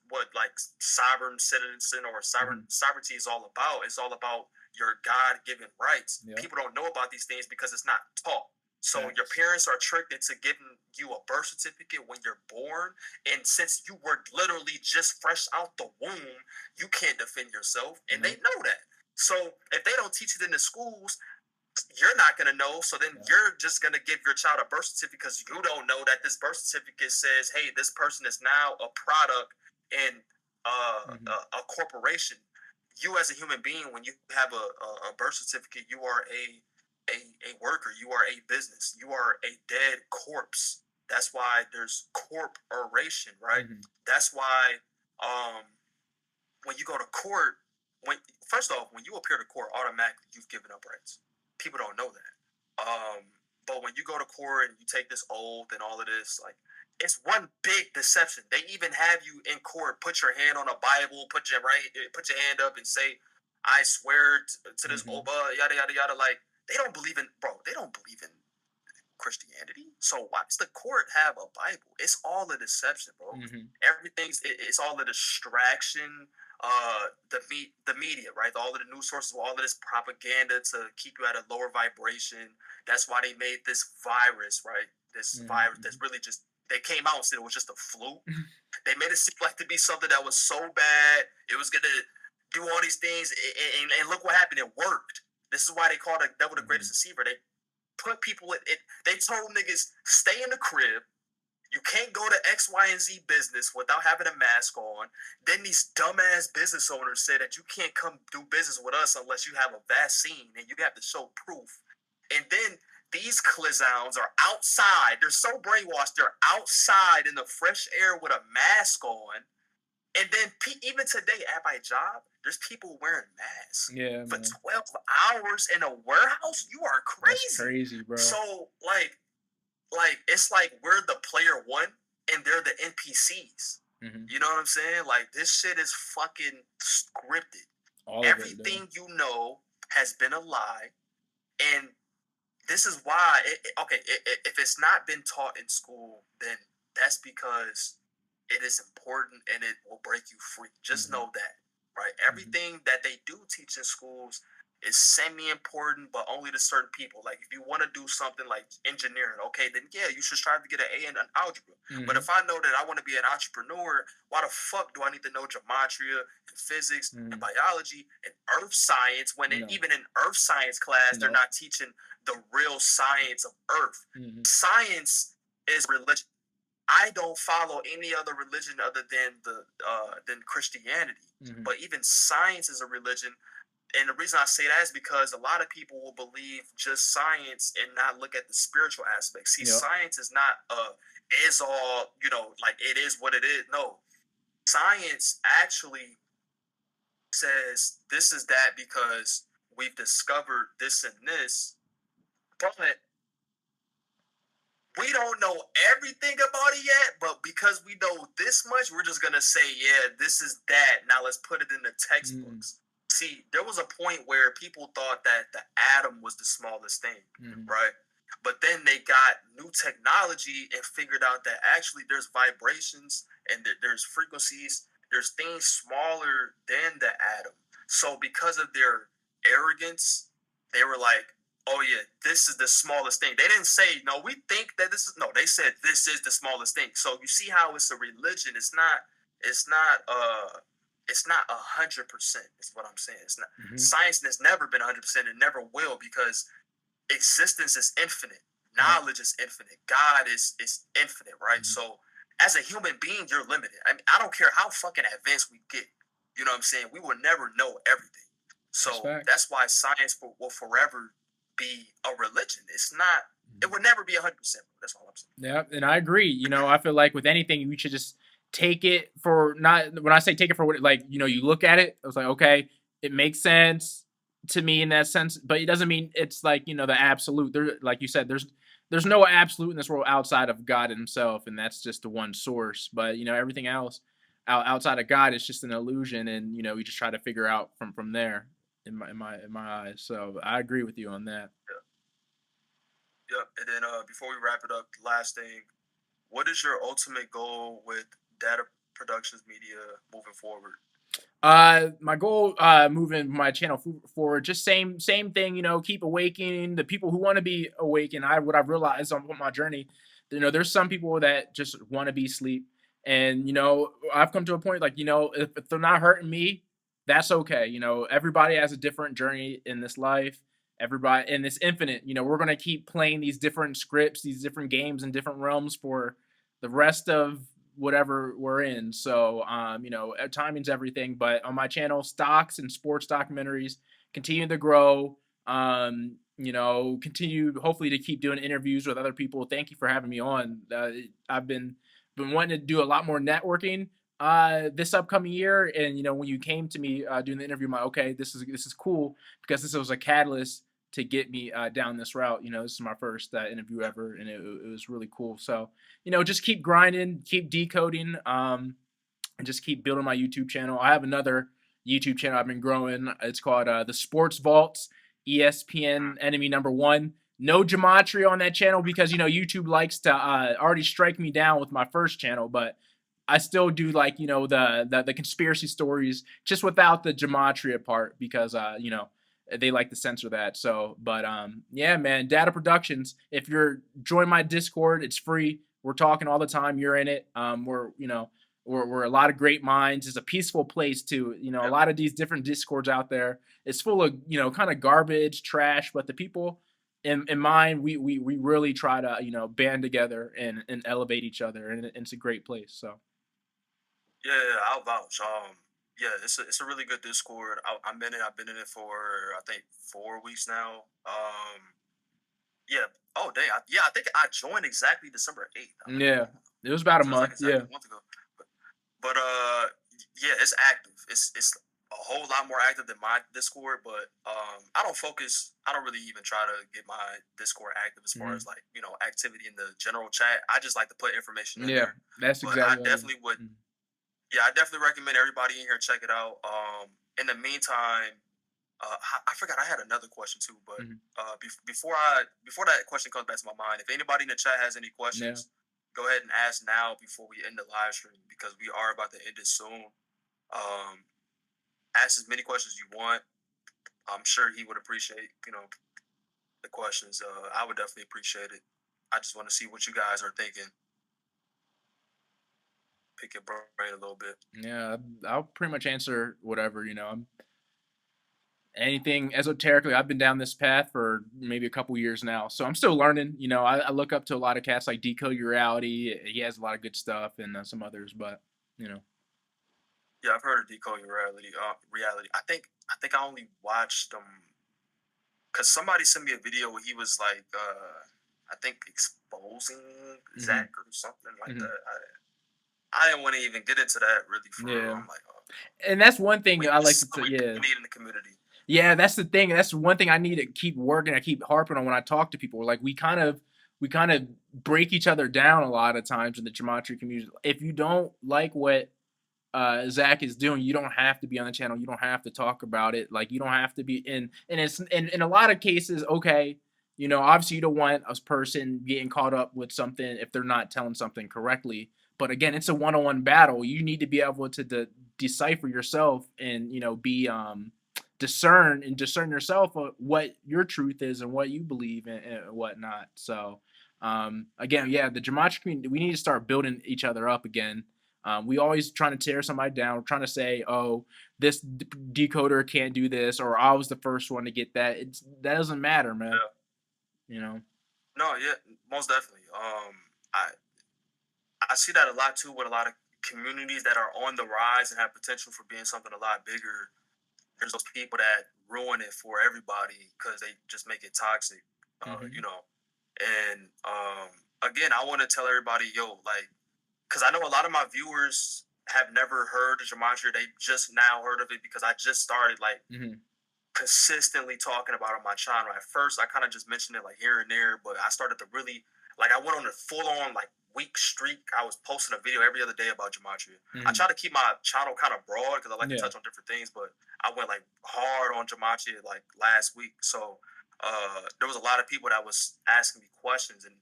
what like sovereign citizen or sovereignty is all about. It's all about your God-given rights. People don't know about these things because it's not taught. So your parents are tricked into giving you a birth certificate when you're born, and since you were literally just fresh out the womb, you can't defend yourself, and they know that. So if they don't teach it in the schools, you're not going to know. So then you're just going to give your child a birth certificate because you don't know that this birth certificate says, hey, this person is now a product in a corporation. You as a human being, when you have a birth certificate, you are a worker. You are a business. You are a dead corpse. That's why there's corporation, right? That's why when you go to court, first off, when you appear to court, automatically you've given up rights. People don't know that. But when you go to court and you take this oath and all of this, like, it's one big deception. They even have you in court put your hand on a Bible, put your hand up and say, "I swear to this oath," yada yada yada. Like, they don't believe in Christianity. So why does the court have a Bible? It's all a deception, bro. It's all a distraction. The media, right? All of the news sources, all of this propaganda to keep you at a lower vibration. That's why they made this virus, right? This virus that's really just, they came out and said it was just a flu. They made it seem like to be something that was so bad, it was gonna do all these things, and look what happened. It worked. This is why they call the devil the greatest deceiver. They put people in it. They told niggas, stay in the crib. You can't go to X, Y, and Z business without having a mask on. Then these dumbass business owners say that you can't come do business with us unless you have a vaccine, and you have to show proof. And then these clowns are outside. They're so brainwashed. They're outside in the fresh air with a mask on. And then even today at my job, there's people wearing masks for 12 hours in a warehouse. You are crazy. That's crazy, bro. So like it's like we're the player one and they're the NPCs. You know what I'm saying? Like, this shit is fucking scripted. Everything you know has been a lie, and this is why. If it's not been taught in school, then that's because it is important and it will break you free. Just know that, right? Everything that they do teach in schools is semi-important, but only to certain people. Like, if you want to do something like engineering, okay, then yeah, you should strive to get an A in algebra. But if I know that I want to be an entrepreneur, why the fuck do I need to know gematria and physics and biology and earth science when even in earth science class, they're not teaching the real science of earth. Science is religion. I don't follow any other religion other than Christianity. But even science is a religion. And the reason I say that is because a lot of people will believe just science and not look at the spiritual aspect. See, science is not is all, like it is what it is. No. Science actually says this is that because we've discovered this and this, but we don't know everything about it yet, but because we know this much, we're just going to say, yeah, this is that. Now let's put it in the textbooks. See, there was a point where people thought that the atom was the smallest thing, right? But then they got new technology and figured out that actually there's vibrations and there's frequencies, there's things smaller than the atom. So because of their arrogance, they were like, "Oh yeah, this is the smallest thing." They didn't say, "No, we think that this is." No, they said this is the smallest thing. So you see how it's a religion. It's not. It's not. It's not 100%. Is what I'm saying. It's not. Mm-hmm. Science has never been 100%. It never will because existence is infinite. Knowledge is infinite. God is infinite, right? So as a human being, you're limited. I mean, I don't care how fucking advanced we get. You know what I'm saying? We will never know everything. So that's why science will forever be a religion. It's not. It would never be 100%. That's all I'm saying. Yeah, and I agree. You know, I feel like with anything, we should just take it for not. When I say take it for what, like, you know, you look at it, it's like, okay, it makes sense to me in that sense, but it doesn't mean it's like, you know, the absolute. There, like you said, there's no absolute in this world outside of God Himself, and that's just the one source. But you know, everything else outside of God is just an illusion, and you know, we just try to figure out from there. In my eyes, so I agree with you on that. Yeah. Yep. And then before we wrap it up, last thing, what is your ultimate goal with Data Productions Media moving forward? My goal, moving my channel forward, just same thing. You know, keep awakening the people who want to be awakened. What I've realized on my journey, you know, there's some people that just want to be asleep, and you know, I've come to a point like, you know, if they're not hurting me, that's okay. You know, everybody has a different journey in this life. Everybody, and it's infinite. You know, we're gonna keep playing these different scripts, these different games in different realms for the rest of whatever we're in. So, you know, timing's everything. But on my channel, stocks and sports documentaries continue to grow. You know, continue hopefully to keep doing interviews with other people. Thank you for having me on. I've been wanting to do a lot more networking this upcoming year, and you know, when you came to me doing the interview, I'm like, okay, this is cool because this was a catalyst to get me down this route. You know, this is my first interview ever, and it was really cool. So, you know, just keep grinding, keep decoding, and just keep building my YouTube channel. I have another YouTube channel I've been growing. It's called the Sports Vaults, ESPN Enemy Number One. No gematria on that channel because you know YouTube likes to already strike me down with my first channel, but I still do like, you know, the conspiracy stories just without the gematria part because you know, they like to censor that. So, but yeah, man, D.A.T.A Productions. If you're join my Discord, it's free. We're talking all the time. You're in it. We're, you know, we're a lot of great minds. It's a peaceful place too. You know, a lot of these different Discords out there, it's full of, you know, kind of garbage, trash, but the people in mine, we really try to, you know, band together and elevate each other, and it's a great place. So. Yeah, I'll vouch. Yeah, it's a really good Discord. I'm in it. I've been in it for I think 4 weeks now. Yeah. Oh dang. Yeah, I think I joined exactly December 8th. Yeah, it was about a Feels like month. exactly Yeah. a month ago. But yeah, it's active. It's a whole lot more active than my Discord. But I don't focus. I don't really even try to get my Discord active as far as like activity in the general chat. I just like to put information in Yeah, there. that's But I exactly what I do. definitely would. Yeah, I definitely recommend everybody in here check it out. In the meantime, I forgot I had another question too, but before that question comes back to my mind, if anybody in the chat has any Yeah. questions, go ahead and ask now before we end the live stream because we are about to end it soon. Um, ask as many questions you want. I'm sure he would appreciate the questions. I would definitely appreciate it. I just want to see what you guys are thinking. Pick your brain a little bit. Yeah, I'll pretty much answer whatever, you know. Anything esoterically, I've been down this path for maybe a couple years now, so I'm still learning. You know, I look up to a lot of cats like Decode Your Reality. He has a lot of good stuff, and some others, but you know. Yeah, I've heard of Decode Your Reality. Reality. I think I only watched because somebody sent me a video where he was like, I think exposing Zach or something like that. I didn't want to even get into that really for real. Yeah, I'm like, and that's one thing we I like this to is what say. we Yeah, need in the community. yeah, that's the thing. That's one thing I need to keep working. I keep harping on when I talk to people. Like we kind of break each other down a lot of times in the gematria community. If you don't like what Zach is doing, you don't have to be on the channel. You don't have to talk about it. Like you don't have to be in. And it's in a lot of cases, okay. You know, obviously you don't want a person getting caught up with something if they're not telling something correctly. But again, it's a one-on-one battle. You need to be able to decipher yourself and be discern yourself what your truth is and what you believe and whatnot. So again, yeah, the Gematria community, we need to start building each other up again. We always trying to tear somebody down. We're trying to say, oh, this decoder can't do this, or I was the first one to get that. That doesn't matter, man. Yeah. You know. No, yeah, most definitely. I see that a lot too with a lot of communities that are on the rise and have potential for being something a lot bigger. There's those people that ruin it for everybody because they just make it toxic, you know. And again, I want to tell everybody, yo, like, because I know a lot of my viewers have never heard of Gematria. They just now heard of it because I just started like consistently talking about it on my channel. At first, I kind of just mentioned it like here and there, but I started to really like I went on a full on like week streak. I was posting a video every other day about Gematria. I try to keep my channel kind of broad because I like to touch on different things, but I went like hard on Gematria like last week. So there was a lot of people that was asking me questions, and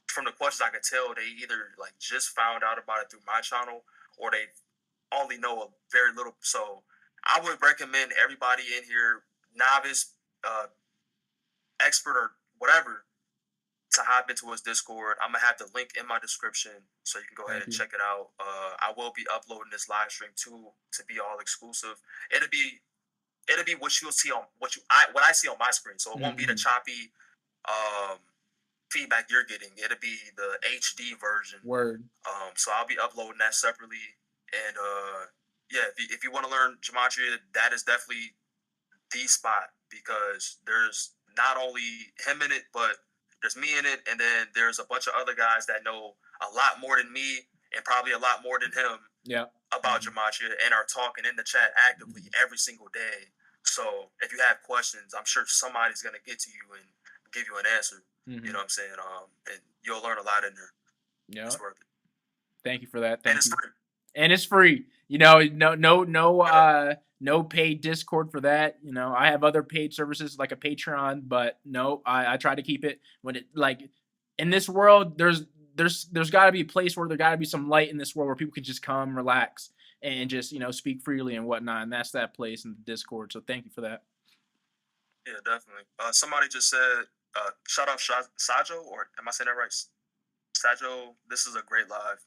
from the questions I could tell they either like just found out about it through my channel or they only know a very little. So I would recommend everybody in here, novice, expert, or whatever, to hop into his Discord. I'm gonna have the link in my description, so you can go ahead and check it out. I will be uploading this live stream too to be all exclusive. It'll be what you'll see on what I see on my screen. So it won't be the choppy feedback you're getting. It'll be the HD version. Word. So I'll be uploading that separately. And yeah, if you want to learn Gematria, that is definitely the spot because there's not only him in it, but there's me in it, and then there's a bunch of other guys that know a lot more than me and probably a lot more than him about Gematria and are talking in the chat actively every single day. So if you have questions, I'm sure somebody's gonna get to you and give you an answer. You know what I'm saying? And you'll learn a lot in there. Yeah, it's worth it. Thank you for that. And it's free. And it's free. No paid Discord for that. I have other paid services like a Patreon, but no, I try to keep it when it like in this world. There's got to be a place where there got to be some light in this world where people can just come, relax, and just speak freely and whatnot. And that's that place in the Discord. So thank you for that. Yeah, definitely. Somebody just said, shout out Sajo, or am I saying that right? Sajo, this is a great live.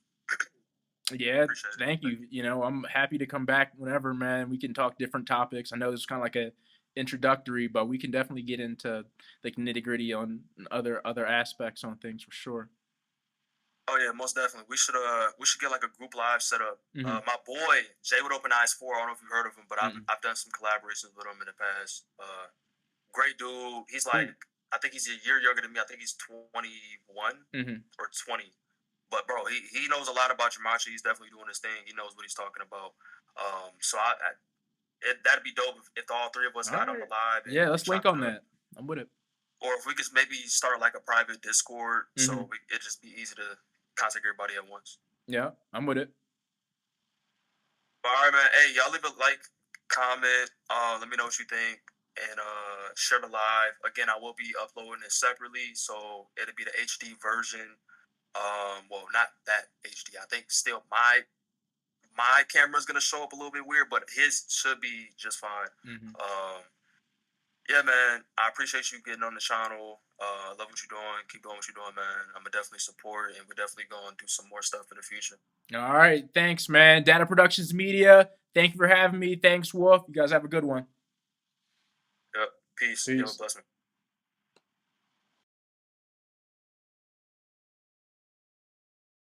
Yeah, thank you. I'm happy to come back whenever, man. We can talk different topics. I know this is kind of like a introductory, but we can definitely get into like nitty gritty on other aspects on things for sure. Oh yeah, most definitely. We should get like a group live set up. My boy Jay with Open Eyes 4. I don't know if you've heard of him, but I've done some collaborations with him in the past. Great dude. He's like I think he's a year younger than me. I think he's 21 or 20. But bro, he knows a lot about Gematria. He's definitely doing his thing. He knows what he's talking about. So that'd be dope if all three of us got on the live. Yeah, let's link on that. I'm with it. Or if we could maybe start like a private Discord, so it'd just be easy to contact everybody at once. Yeah, I'm with it. All right, man. Hey, y'all leave a like, comment. Let me know what you think, and share the live. Again, I will be uploading it separately, so it'll be the HD version. Well, not that HD. I think still my camera's gonna show up a little bit weird, but his should be just fine. Yeah, man. I appreciate you getting on the channel. Love what you're doing. Keep doing what you're doing, man. I'm gonna definitely support it, and we're definitely going to do some more stuff in the future. All right, thanks, man. D.A.T.A Productions Media. Thank you for having me. Thanks, Wolf. You guys have a good one. Yep. Peace. Yo, bless me.